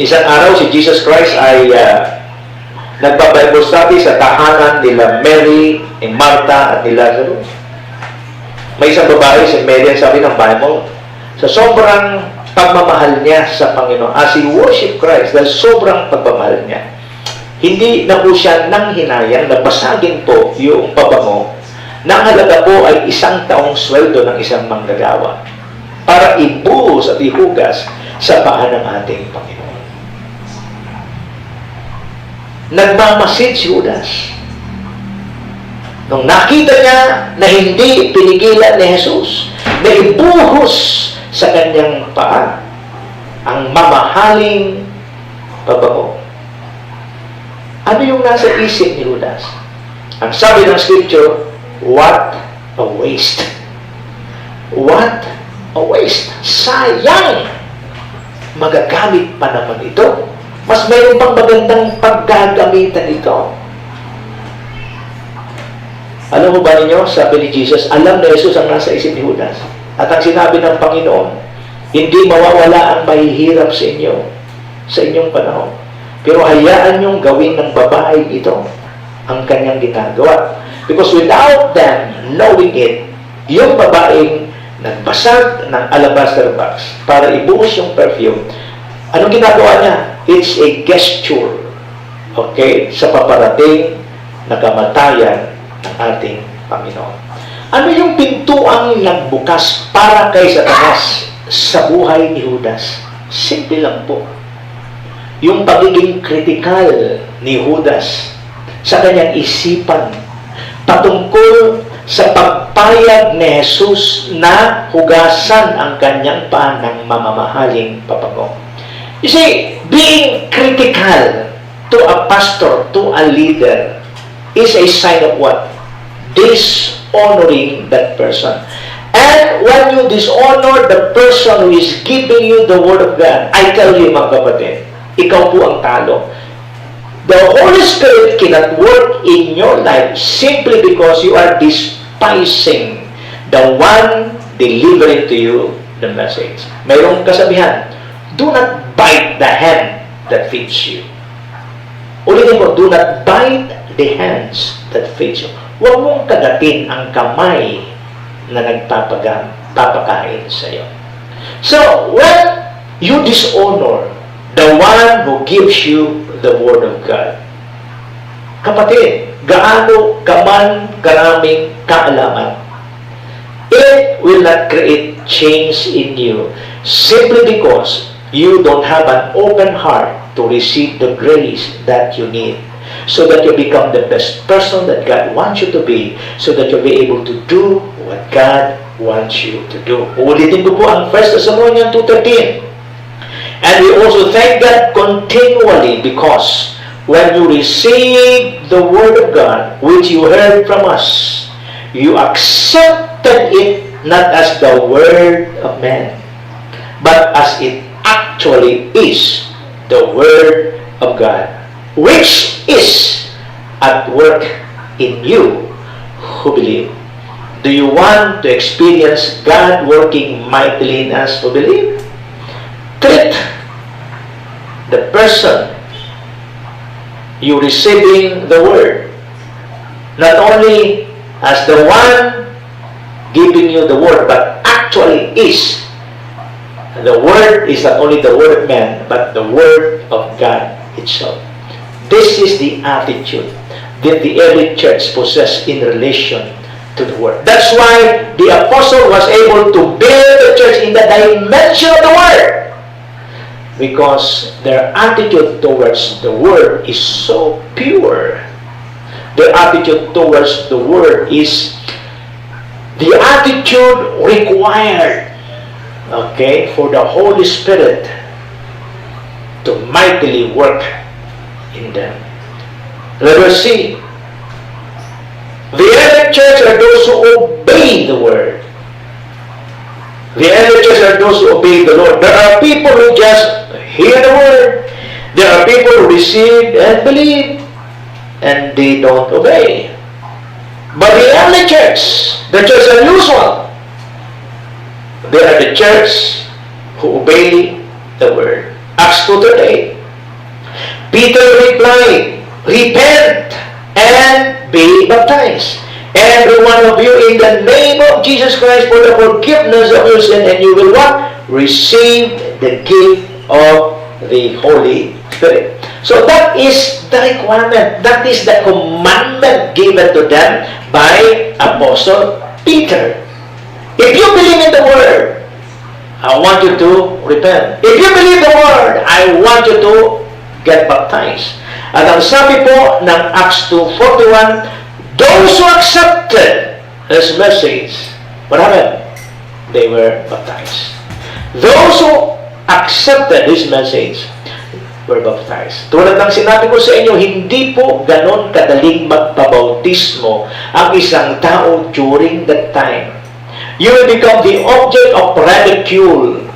Isang araw si Jesus Christ ay nagpa-Bible study sa tahanan nila Mary, ni Martha at ni Lazarus. May isang babae, si Mary, sabi ng Bible, sa sobrang pagmamahal niya sa Panginoon, as he worship Christ, dahil sobrang pagmamahal niya, hindi na po siya nang hinayang na basagin po yung pabango na ang halaga po ay 1 taong sweldo ng isang manggagawa para ibuhos at ihugas sa paa ng ating Panginoon. Nagmamasid si Judas. Nung nakita niya na hindi pinigilan ni Jesus, na ibuhos sa kanyang paa ang mamahaling pabango. Ano yung nasa isip ni Judas? Ang sabi ng Scripture, what a waste. What a waste. Sayang! Magagamit pa naman ito. Mas mayroon pang magandang paggagamitan ito. Alam mo ba ninyo, sabi ni Jesus, alam na Jesus ang nasa isip ni Judas. At ang sinabi ng Panginoon, hindi mawawala ang mahihirap sa inyo, sa inyong panahon. Pero hayaan niyong gawin ng babae ito ang kanyang ginagawa. Because without them knowing it, yung babaeng nagbasag ng alabaster box para ibuhos yung perfume, anong ginagawa niya? It's a gesture, okay, sa paparating na kamatayan ng ating Panginoon. Ano yung pintuang nagbukas para kay Satanas sa buhay ni Judas? Simple lang po. Yung pagiging kritikal ni Judas sa kanyang isipan patungkol sa pagpayag ni Jesus na hugasan ang kanyang paa ng mamamahaling pabango. You see, being critical to a pastor, to a leader, is a sign of what? Dishonoring that person. And when you dishonor the person who is giving you the Word of God, I tell you mga kapatid, ikaw po ang talo. The Holy Spirit cannot work in your life simply because you are despising the one delivering to you the message. Mayroong kasabihan, do not bite the hand that feeds you. Ulitin ko, do not bite the hands that feeds you. Huwag mong kagatin ang kamay na nagpapakain sa iyo. So, when you dishonor the one who gives you the Word of God, kapatid, gaano kaman karaming kaalaman, it will not create change in you simply because you don't have an open heart to receive the grace that you need, so that you become the best person that God wants you to be, so that you'll be able to do what God wants you to do. Ulitin ko po ang 1 Thessalonians 2:13. And we also thank God continually because when you receive the Word of God, which you heard from us, you accepted it not as the Word of man, but as it actually is the Word of God, which is at work in you who believe. Do you want to experience God working mightily in us who believe? Treat the person you receiving the Word not only as the one giving you the Word, but actually is. The Word is not only the Word of man, but the Word of God itself. This is the attitude that the early church possessed in relation to the Word. That's why the apostle was able to build the church in the dimension of the Word, because their attitude towards the Word is so pure. Their attitude towards the Word is the attitude required, okay, for the Holy Spirit to mightily work in them. Let us see. The early church are those who obey the Word. The early church are those who obey the Lord. There are people who just hear the Word. There are people who receive and believe, and they don't obey. But the early church, the church unusual, they are the church who obey the Word. Acts 2:38. Peter replied, repent and be baptized, every one of you, in the name of Jesus Christ, for the forgiveness of your sin, and you will what? Receive the gift of the Holy Spirit. So that is the requirement. That is the commandment given to them by Apostle Peter. If you believe in the Word, I want you to repent. If you believe the Word, I want you to get baptized. At ang sabi po ng Acts 2:41, those who accepted His message, what happened? They were baptized. Those who accepted His message were baptized. Tulad ng sinabi ko sa inyo, hindi po ganon kadaling magpabautismo ang isang tao during that time. You will become the object of ridicule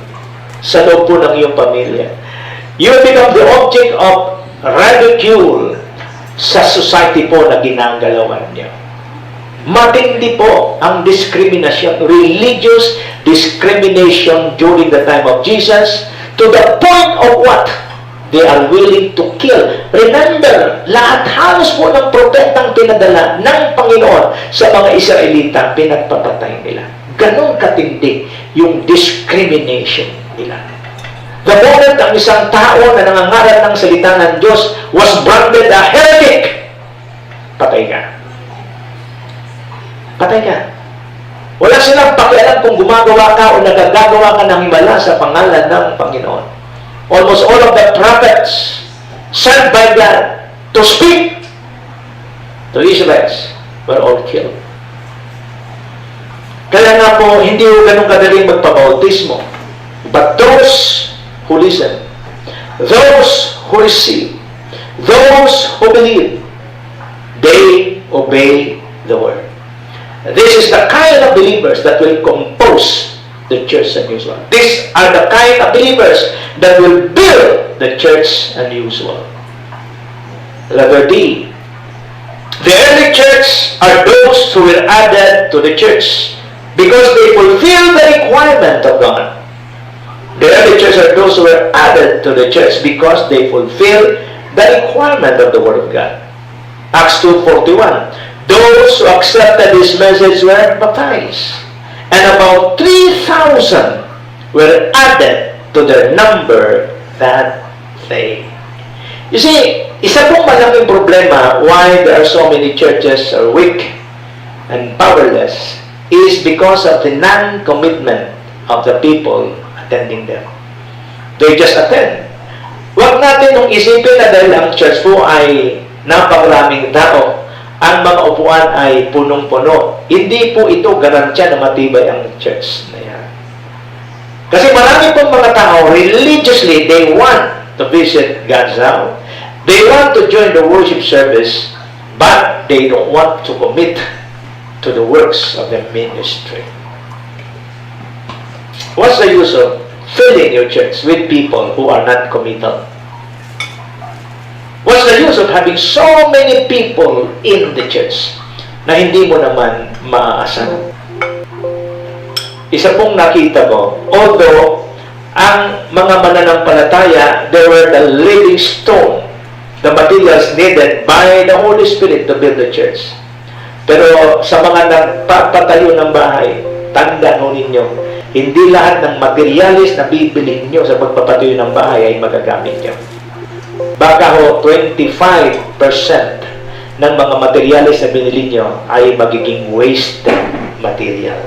sa loob po ng iyong pamilya. You will become the object of ridicule sa society po na ginagalawan niyo. Matindi po ang discrimination, religious discrimination during the time of Jesus, to the point of what? They are willing to kill. Remember, lahat halos po ng propetang pinadala ng Panginoon sa mga Israelita, pinagpapatay nila. Ganon katindi yung discrimination nila. The moment ang isang tao na nangangaral ng salita ng Diyos was branded a heretic, patay ka. Patay ka. Wala silang pakialam kung gumagawa ka o nagagagawa ka ng himala sa pangalan ng Panginoon. Almost all of the prophets sent by God to speak to Israelites were all killed. Kaya nga po, hindi ko ganun kadaling magpabautismo. But those who listen, those who receive, those who believe, they obey the Word. This is the kind of believers that will compose the church unusual. These are the kind of believers that will build the church unusual. Letter D. The early church are those who were added to the church because they fulfill the requirement of God. The early church are those who were added to the church because they fulfill the requirement of the Word of God. Acts 2:41. Those who accepted His message were baptized, and about 3,000 were added to their number that day. You see, isa pong malaking problema why there are so many churches are weak and powerless is because of the non-commitment of the people attending them. They just attend. Huwag natin nung isipin na dahil ang church po ay napakaraming tao, ang mga upuan ay punong-puno. Hindi po ito garantiya na matibay ang church na yan. Kasi marami pong mga tao, religiously, they want to visit God's house. They want to join the worship service, but they don't want to commit to the works of the ministry. What's the use of filling your church with people who are not committal? What's the use of having so many people in the church na hindi mo naman maaasahan? Isa pong nakita ko, although ang mga mananampalataya, they were the living stone, the materials needed by the Holy Spirit to build the church. Pero sa mga nagpapatayo ng bahay, tandaan ho ninyo, hindi lahat ng materialis na bibilhin nyo sa pagpapatayo ng bahay ay magagamit nyo. Baka ho, 25% ng mga materialis na binili nyo ay magiging wasted material.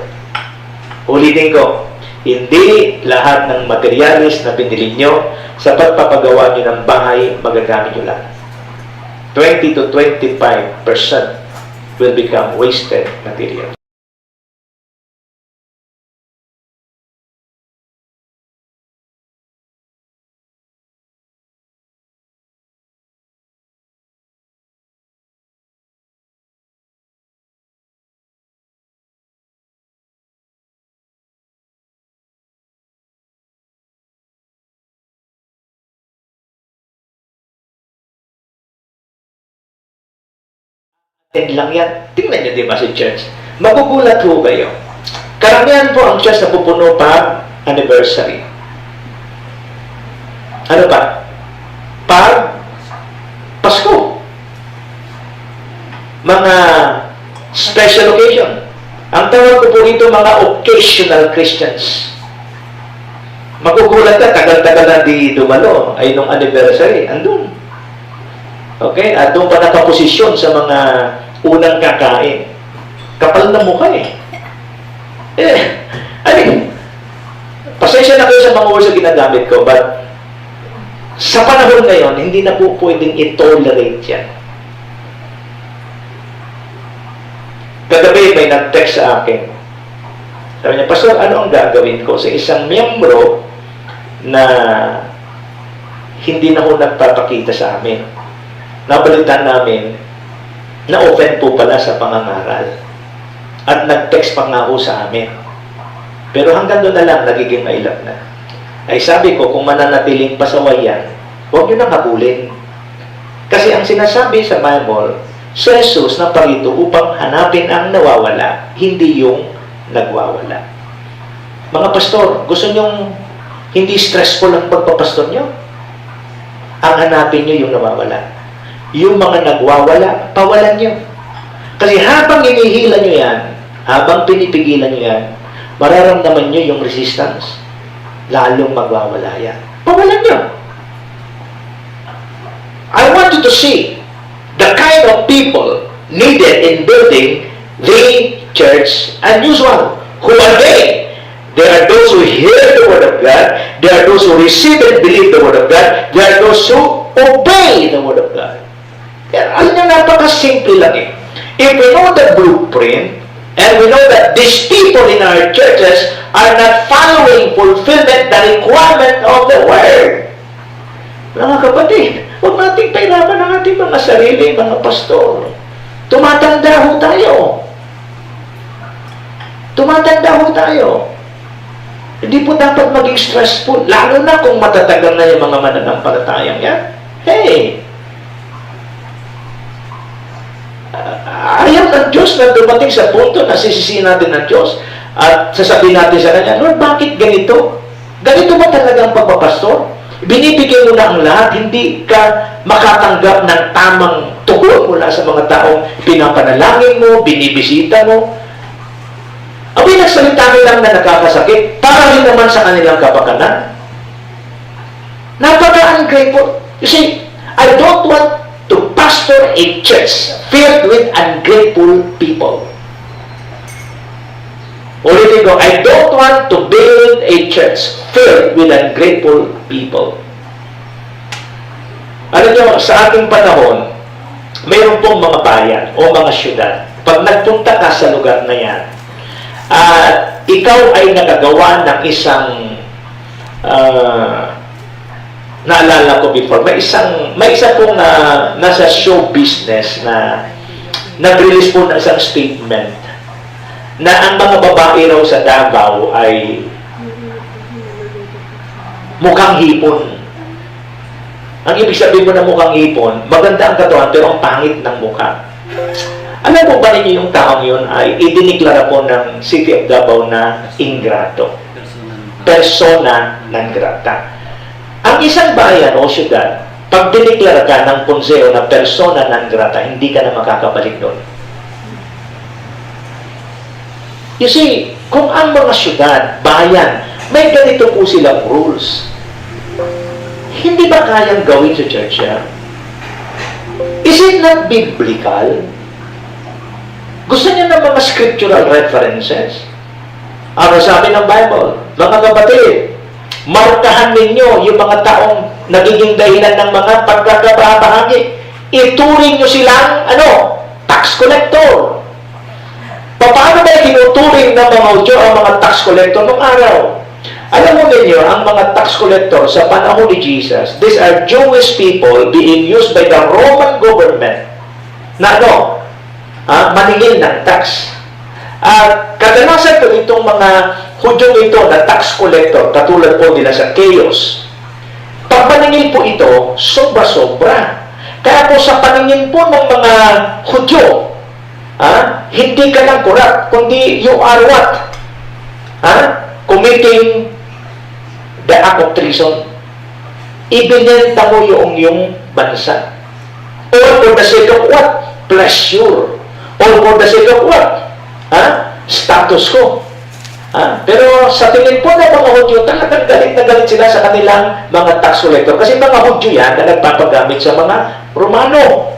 Ulitin ko, hindi lahat ng materialis na binili nyo sa pagpapagawa nyo ng bahay magagamit nyo lang. 20 to 25% will become wasted material. Lang yan. Tingnan nyo, di ba, si church? Magugulat ho kayo. Karamihan po ang church na pupuno pag anniversary. Ano pa? Pag Pasko. Mga special occasion. Ang tawag ko po rito, mga occasional Christians. Magugulat ka, tagal-tagal na di dumalo ay nung anniversary. Andun. Okay? At doon pa nakaposisyon sa mga unang kakain. Kapal na mukha eh. Pasensya na kayo sa mga words na ginagamit ko, but sa panahon ngayon, hindi na po pwedeng i-tolerate yan. Kagabi may nag-text sa akin. Sabi niya, Pastor, ano ang gagawin ko sa isang miyembro na hindi na ho nagpapakita sa amin? Nabalitan namin na open po pala sa pangangaral. At nag-text pa nga ho sa amin. Pero hanggang doon na lang, nagiging mailap na. Ay sabi ko, kung mananatiling pasaway yan, huwag nyo nang habulin. Kasi ang sinasabi sa Bible, si Jesus na parito upang hanapin ang nawawala, hindi yung nagwawala. Mga pastor, gusto nyong hindi stressful ang pagpapastor nyo? Ang hanapin nyo yung nawawala. Yung mga nagwawala, pawalan nyo. Kasi habang hinihila nyo yan, habang pinipigilan nyo yan, mararamdaman nyo yung resistance. Lalong magwawala yan. Pawalan nyo. I want you to see the kind of people needed in building the church unusual. Who are they? They are those who hear the word of God. They are those who receive and believe the word of God. They are those who obey the word of God. Alam niyo, napaka-simple lang eh. If we know the blueprint, and we know that these people in our churches are not following fulfillment the requirement of the word. Mga kapatid, huwag nating pahirapan ang ating mga sarili, mga pastor. Tumatanda ho tayo. Tumatanda ho tayo. Hindi po dapat maging stressful, lalo na kung matatagal na yung mga mananampalatayang yan. Hey! Ayaw ng Diyos na dumating sa punto na sisisihin natin ng Diyos at sasabihin natin sa Kanya, Lord, bakit ganito? Ganito ba talaga ang pagpapastor? Binibigay mo na ang lahat, hindi ka makatanggap ng tamang tugon mula sa mga taong pinapanalangin mo, binibisita mo. Ang pinagsalita lang na nakakasakit, para rin naman sa kanilang kapakanan. Napaka-ungrateful. You see, I don't want to pastor a church filled with ungrateful people. Ulitin ko, I don't want to build a church filled with ungrateful people. Alam nyo, sa ating panahon, mayroon pong mga bayan o mga syudad. Pag nagpunta ka sa lugar na yan, at ikaw ay nakagawa ng isang naalala ko before, may isa pong nasa show business na nag-release po ng isang statement na ang mga babae raw sa Davao ay mukhang hipon. Ang ibig sabihin mo na mukhang hipon, maganda ang katawan pero ang pangit ng mukha. Alam mo ba ninyo yung taong yun ay idiniklara po ng City of Davao na ingrato. Persona non grata. Ang isang bayan o syudad, pag diniklara ka ng konseo na persona non grata, hindi ka na makakabalik doon. You see, kung ang mga syudad, bayan, may ganito po silang rules. Hindi ba kayang gawin sa church yan? Is it not biblical? Gusto niyo ng mga scriptural references? Ano sabi ng Bible? Mga kapatid, markahan ninyo yung mga taong nagiging dahilan ng mga pagkakabahagi. Ituring nyo silang, tax collector. Paano ba tinuturing ng mga Hudyo ang mga tax collector nung araw? Alam mo ninyo, ang mga tax collector sa panahon ni Jesus, these are Jewish people being used by the Roman government na maningil ng tax. At kadalasan po itong mga Hudyo ito na tax collector, katulad po nila sa Chaos. Pag maningil po ito, sobra-sobra. Kaya po sa paningin po ng mga Hudyo, hindi ka lang corrupt, kundi you are what? Committing the act of treason. Ibinenta mo yung bansa. All for the sake of what? Pleasure. All for the sake of what? Status ko. Pero sa tingin po ng mga Hudyo, talagang galit na galit sila sa kanilang mga tax collector. Kasi mga Hudyo yan na nagpapagamit sa mga Romano.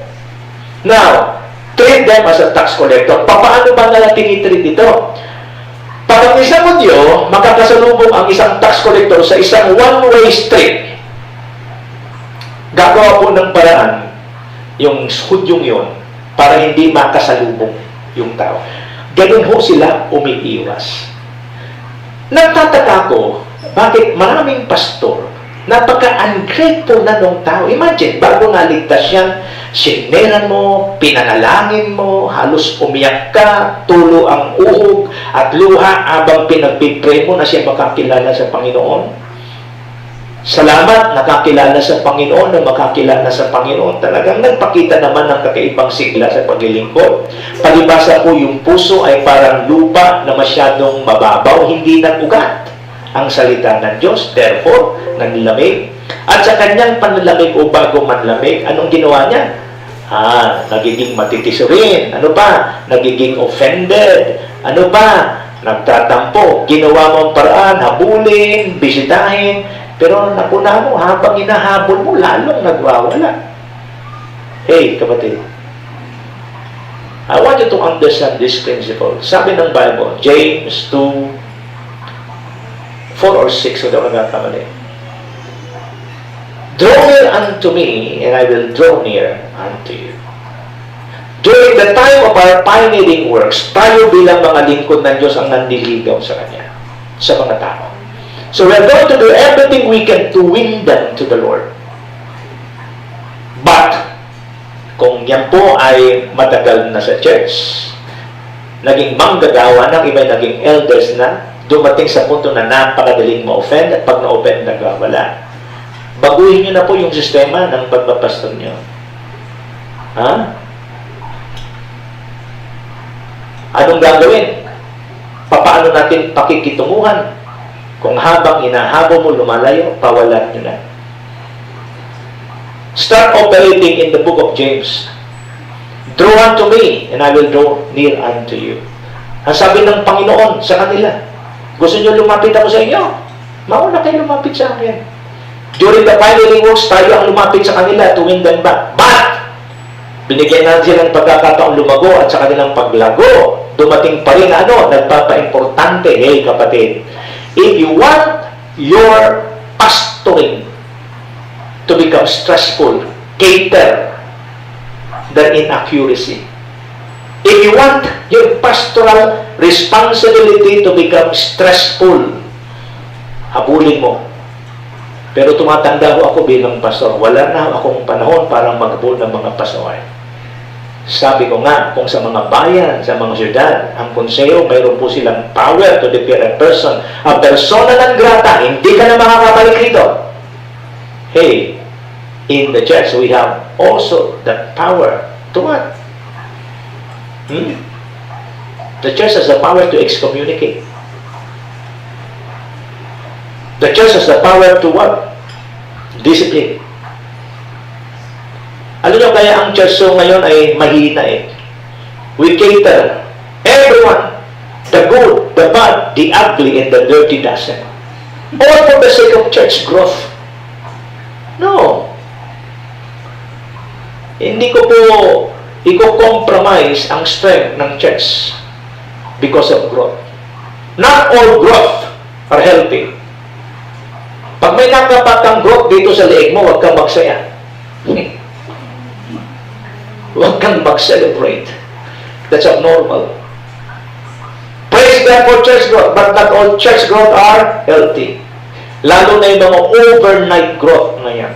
Now, treat them as a tax collector. Paano ba nila tinitreat ito? Pag ang isang Hudyo, makakasalubong ang isang tax collector sa isang one-way street, gagawa po ng paraan yung Hudyong yun para hindi makasalubong yung tao. Ganun ho sila umiiwas. Nagtataka ko, bakit maraming pastor, napaka-ungrateful na nung tao. Imagine, bago nga ligtas yan, sineran mo, pinanalangin mo, halos umiyak ka, tulo ang uhog at luha habang pinagpipray mo na siya makakilala sa Panginoon. Salamat, nakakilala sa Panginoon, na makakilala sa Panginoon. Talagang nagpakita naman ng kakaibang sigla sa paglilingkod. Palibasa po yung puso ay parang lupa na masyadong mababaw, hindi nag-ugat ang salita ng Diyos. Therefore, nanlamig. At sa kanyang panlalamig o bago manlamig, anong ginawa niya? Nagiging matitiso rin. Ano pa? Nagiging offended. Ano pa? Nagtatampo. Ginawa mong paraan, habulin, bisitahin. Pero napuna mo, habang hinahabol mo, lalong nagwawala. Hey, kapatid. I want you to understand this principle. Sabi ng Bible, James 2, 4 or 6, kung ako nagkakamali. Draw near unto me, and I will draw near unto you. During the time of our pioneering works, tayo bilang mga lingkod ng Diyos ang nandiligaw sa Kanya, sa mga tao. So we're going to do everything we can to win them to the Lord. But, kung yan po ay matagal na sa church, naging manggagawa ng iba, naging elders na, dumating sa punto na napakadaling ma-offend at pag na-offend, nagwawala. Baguhin nyo na po yung sistema ng pagpapastor nyo. Anong gagawin? Paano natin pakikitunguhan? Kung habang inahabol mo lumalayo, pawalan nyo na. Start operating in the book of James. Draw unto me, and I will draw near unto you. Ang sabi ng Panginoon sa kanila, gusto nyo lumapit ako sa inyo? Mauna kayo lumapit sa akin. During the pioneering works, tayo ang lumapit sa kanila to win them back. But, binigyan natin silang pagkakataong lumago at sa kanilang paglago, dumating pa rin nagpapa-importante. Hey, kapatid, if you want your pastoring to become stressful, cater the inaccuracy. If you want your pastoral responsibility to become stressful, habulin mo. Pero tumatanda ako bilang pastor. Wala na akong panahon para maghabol ng mga pastor. Sabi ko nga, kung sa mga bayan, sa mga syudad, ang konseyo, mayroon po silang power to declare a person, a persona non grata, hindi ka na makakabalik rito. Hey, in the church, we have also the power to what? The church has the power to excommunicate. The church has the power to what? Discipline. Alam nyo, kaya ang church so ngayon ay mahina eh. We cater everyone, the good, the bad, the ugly, and the dirty dozen. All for the sake of church growth. No. Hindi ko po i-compromise ang strength ng church because of growth. Not all growth are healthy. Pag may nakapatang growth dito sa leeg mo, huwag kang magsaya. Huwag kang mag-celebrate. That's abnormal. Praise God for church growth, but not all church growth are healthy. Lalo na yung mga overnight growth na yan.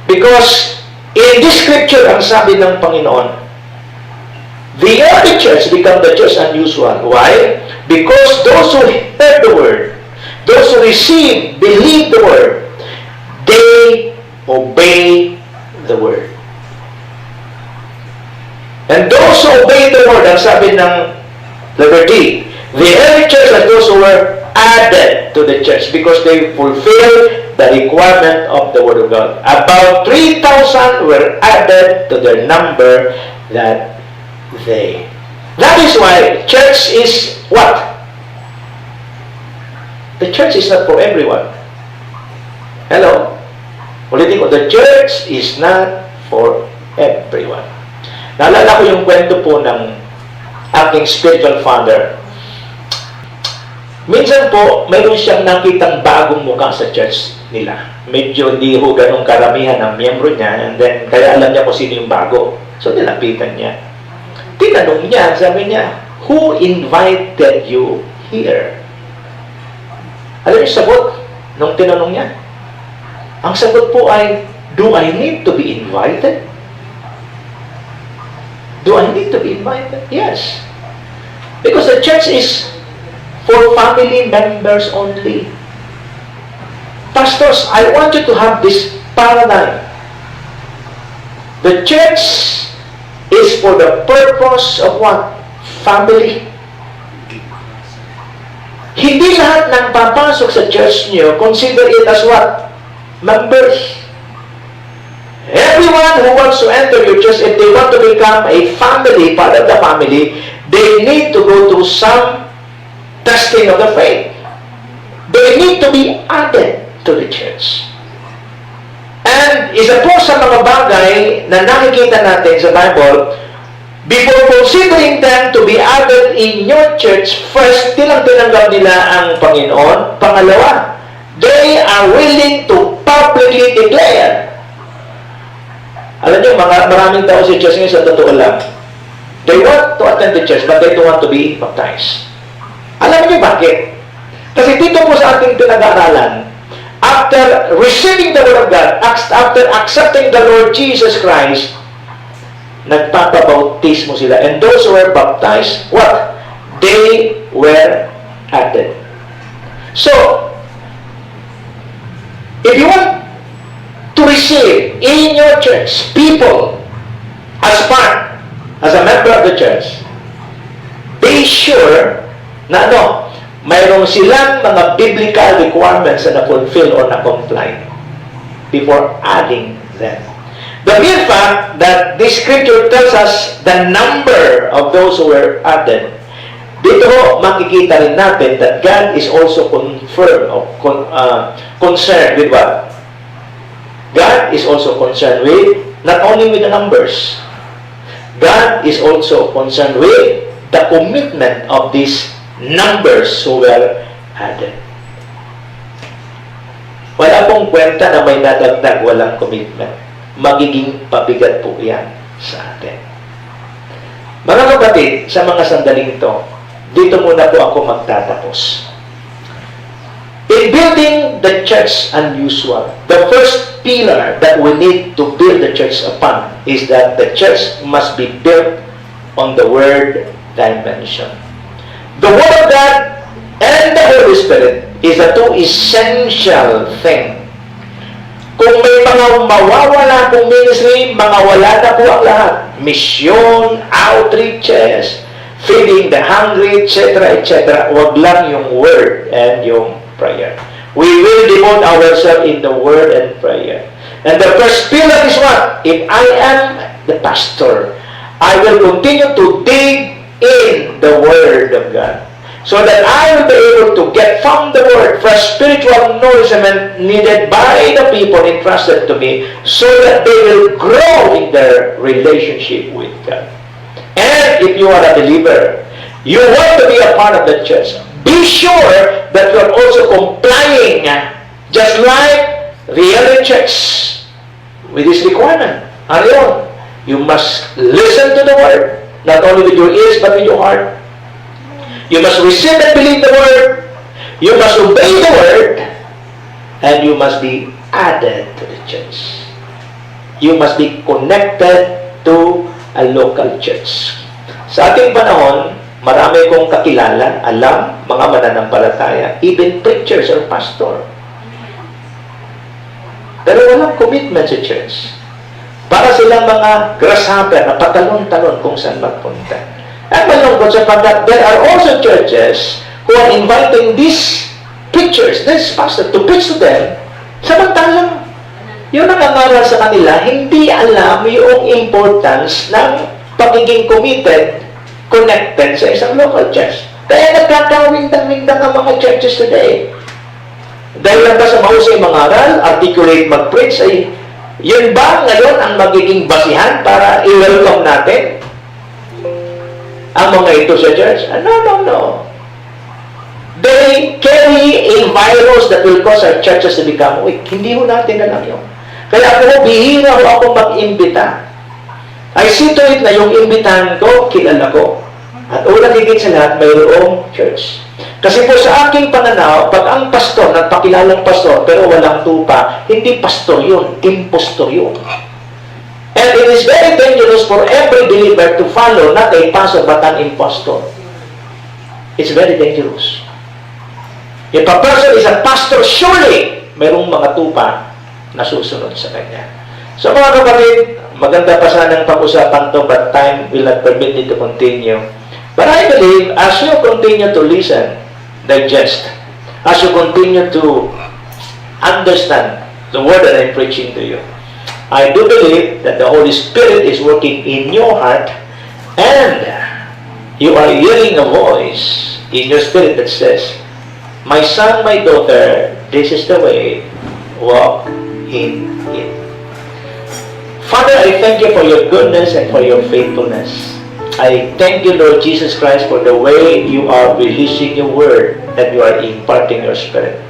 Because in this scripture, ang sabi ng Panginoon, the early church become the church unusual. Why? Because those who heard the word, those who receive, believe the word, they obey the word. And those who obey the word, ang sabi ng Liberty, the early church are those who were added to the church because they fulfilled the requirement of the word of God. About 3,000 were added to their number that day. That is why church is what? The church is not for everyone. Hello? Ulitin ko, the church is not for everyone. Naalala ko yung kwento po ng aking spiritual father. Minsan po, mayroon siyang nakitang bagong mukha sa church nila. Medyo hindi ho ganong karamihan ng miyembro niya, and then kaya alam niya kung sino yung bago. So, nilapitan niya. Tinanong niya, sabi niya, who invited you here? Alam niyo sagot nung tinanong niya? Ang sagot po ay, do I need to be invited? Do I need to be invited? Yes. Because the church is for family members only. Pastors, I want you to have this paradigm. The church is for the purpose of what? Family. Hindi lahat ng papasok sa church niyo, consider it as what? Members. Everyone who wants to enter your church, if they want to become a family, part of the family, they need to go through some testing of the faith. They need to be added to the church. And isa po sa mga bagay na nakikita natin sa Bible, before considering them to be added in your church, first, tilang tinanggap nila ang Panginoon. Pangalawa, they are willing to publicly declare. Alam niyo, maraming tao sa church ngayon sa totoo lang. They want to attend the church, but they don't want to be baptized. Alam niyo bakit? Kasi dito po sa ating pinag-aaralan, after receiving the Word of God, after accepting the Lord Jesus Christ, nagpapabautismo sila. And those who were baptized, what? They were added. So, if you want to receive in your church people as a member of the church, be sure na mayroong silang mga biblical requirements na na-fulfill or na-comply before adding them. The mere fact that this scripture tells us the number of those who were added, dito makikita rin natin that God is also concerned with what? God is also concerned with, not only with the numbers, God is also concerned with the commitment of these numbers who were added. Wala pong kwenta na may nadagdag, walang commitment. Magiging pabigat po yan sa atin. Mga kapatid, sa mga sandaling ito, dito muna po ako magtatapos. In building the church unusual, the first pillar that we need to build the church upon is that the church must be built on the Word dimension. The Word of God and the Holy Spirit is the two essential things. Kung may mga mawawala pong ministry, mga wala na po ang lahat. Mission, outreaches, feeding the hungry, etc., etc. Huwag lang yung Word and yung prayer. We will devote ourselves in the Word and prayer. And the first pillar is what? If I am the pastor, I will continue to dig in the Word of God, so that I will be able to get from the Word fresh spiritual nourishment needed by the people entrusted to me, so that they will grow in their relationship with God. And if you are a believer, you want to be a part of the church, be sure that you are also complying, just like the other church, with this requirement. Ano yun? You must listen to the Word, not only with your ears, but with your heart. You must receive and believe the Word. You must obey the Word. And you must be added to the church. You must be connected to a local church. Sa ating panahon, marami kong kakilala, alam, mga mananampalataya, even preachers or pastor. Pero walang commitment sa church. Para silang mga grasshopper na patalon-talon kung saan magpunta. At malungkot sapagkat there are also churches who are inviting these preachers, this pastor, to preach to them. Samantalang, yung nangangaral sa kanila, hindi alam yung importance ng pagiging committed, connected sa isang local church. Kaya nagkakawindang-windang ang mga churches today. Dahil lang ba sa mahusay mangaral, articulate mag-preach, ay yun ba ngayon ang magiging basihan para i-welcome natin ang mga ito sa church? No. They carry a virus that will cause our churches to become weak. Hindi ho natin alam yun. Kaya ako, bihira ho ako mag-imbita. I see to it na yung imbitahan ko, kilala ko. At unang higit sa lahat, mayroong church. Kasi po sa aking pananaw, pag ang pastor, nagpakilalang pastor, pero walang tupa, hindi pastor yun, impostor yun. And it is very dangerous for every believer to follow not a pastor but an impostor. It's very dangerous. If a person is a pastor, surely mayroong mga tupa na susunod sa kanya. So mga kapatid, maganda pa sanang pag-usapan to, but time will not permit me to continue. But I believe, as you continue to listen, digest, as you continue to understand the word that I'm preaching to you, I do believe that the Holy Spirit is working in your heart, and you are hearing a voice in your spirit that says, "My son, my daughter, this is the way, walk in it." Father, I thank you for your goodness and for your faithfulness. I thank you, Lord Jesus Christ, for the way you are releasing your word and you are imparting your spirit.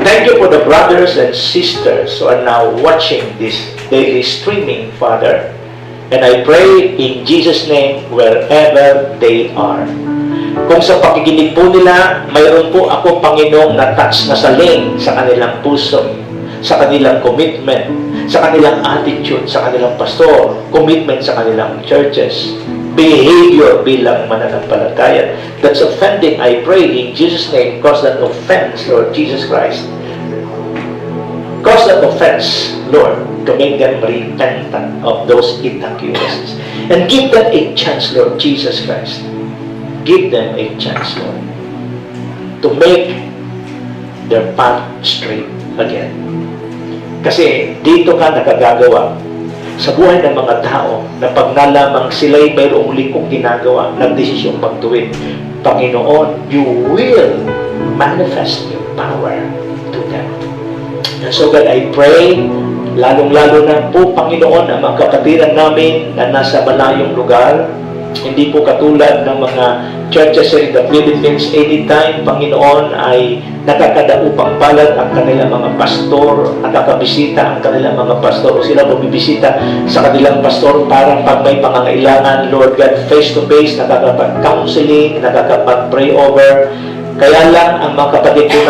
Thank you for the brothers and sisters who are now watching this daily streaming, Father. And I pray in Jesus' name wherever they are. Kung sa pakikinig po nila, mayroon po ako, Panginoong, na-touch na saling sa kanilang puso, sa kanilang commitment, sa kanilang attitude, sa kanilang pastor, commitment sa kanilang churches, behavior bilang mananampalataya that's offending. I pray in Jesus' name, cause that offense, Lord Jesus Christ. Cause that offense, Lord, to make them repentant of those inaccuracies. And give them a chance, Lord Jesus Christ. Give them a chance, Lord, to make their path straight again. Kasi dito ka nakagagawa sa buhay ng mga tao na pag nalamang sila'y mayroong likong ginagawa, nagdesisyong magtuwid, Panginoon, you will manifest your power to them. And so God, I pray, lalong-lalo na po, Panginoon, ang mga kapatiran namin na nasa malayong lugar, hindi po katulad ng mga churches in the Philippines. Anytime, Panginoon, ay nakakadaupang palad ang kanilang mga pastor, nakakabisita ang kanilang mga pastor, o sila bumibisita sa kanilang pastor para pag may pangangailangan, Lord God, face-to-face, nakakapag-counseling, nakakapag-pray over. Kaya lang, ang mga kapatid po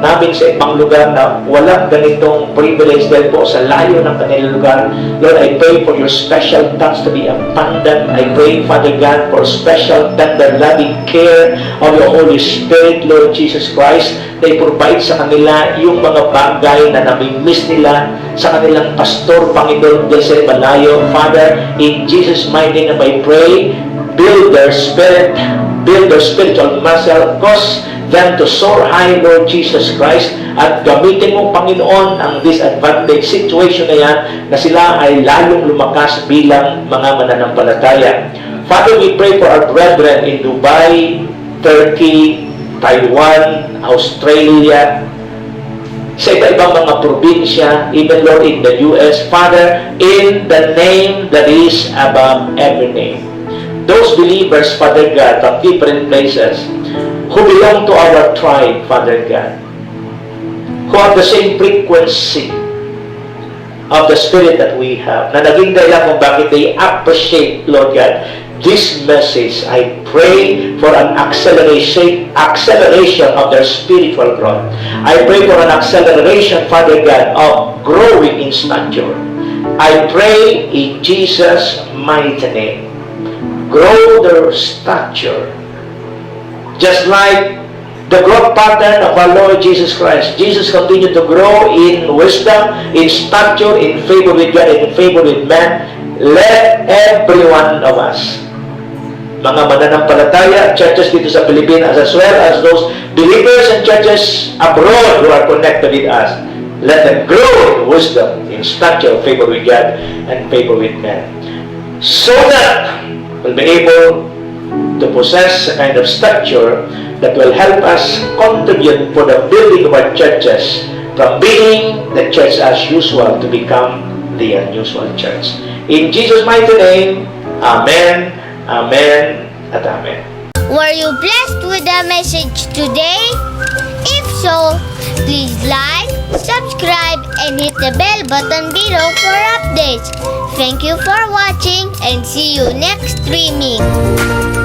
namin sa ibang lugar na walang ganitong privilege dahil po sa layo ng kanilang lugar. Lord, I pray for your special touch to be abundant. I pray, Father God, for special, tender, loving care of your Holy Spirit, Lord Jesus Christ, na i-provide sa kanila yung mga bagay na nami-miss nila sa kanilang pastor, Panginoon, dahil sa malayo. Father, in Jesus' mighty name I pray, build their spirit, build their spiritual muscle, cause them to soar high, Lord Jesus Christ, at gamitin mo, Panginoon, ang disadvantage situation na yan, na sila ay lalong lumakas bilang mga mananampalataya. Father, we pray for our brethren in Dubai, Turkey, Taiwan, Australia, sa iba-ibang mga probinsya, even, Lord, in the US. Father, in the name that is above every name, those believers, Father God, from different places, who belong to our tribe, Father God, who have the same frequency of the Spirit that we have, na naging dahilan kung bakit they appreciate, Lord God, this message. I pray for an acceleration of their spiritual growth. I pray for an acceleration, Father God, of growing in stature. I pray in Jesus' mighty name, grow their stature, just like the growth pattern of our Lord Jesus Christ. Jesus continued to grow in wisdom, in stature, in favor with God, and in favor with man. Let every one of us, mga mananampalataya, churches dito sa Pilipinas, as well as those believers and churches abroad who are connected with us, let them grow in wisdom, in stature, favor with God, and favor with man, so that we'll be able to possess a kind of stature that will help us contribute for the building of our churches from being the church as usual to become the unusual church. In Jesus' mighty name, Amen, Amen, at Amen. Were you blessed with the message today? If so, please like, subscribe, and hit the bell button below for updates. Thank you for watching and see you next streaming.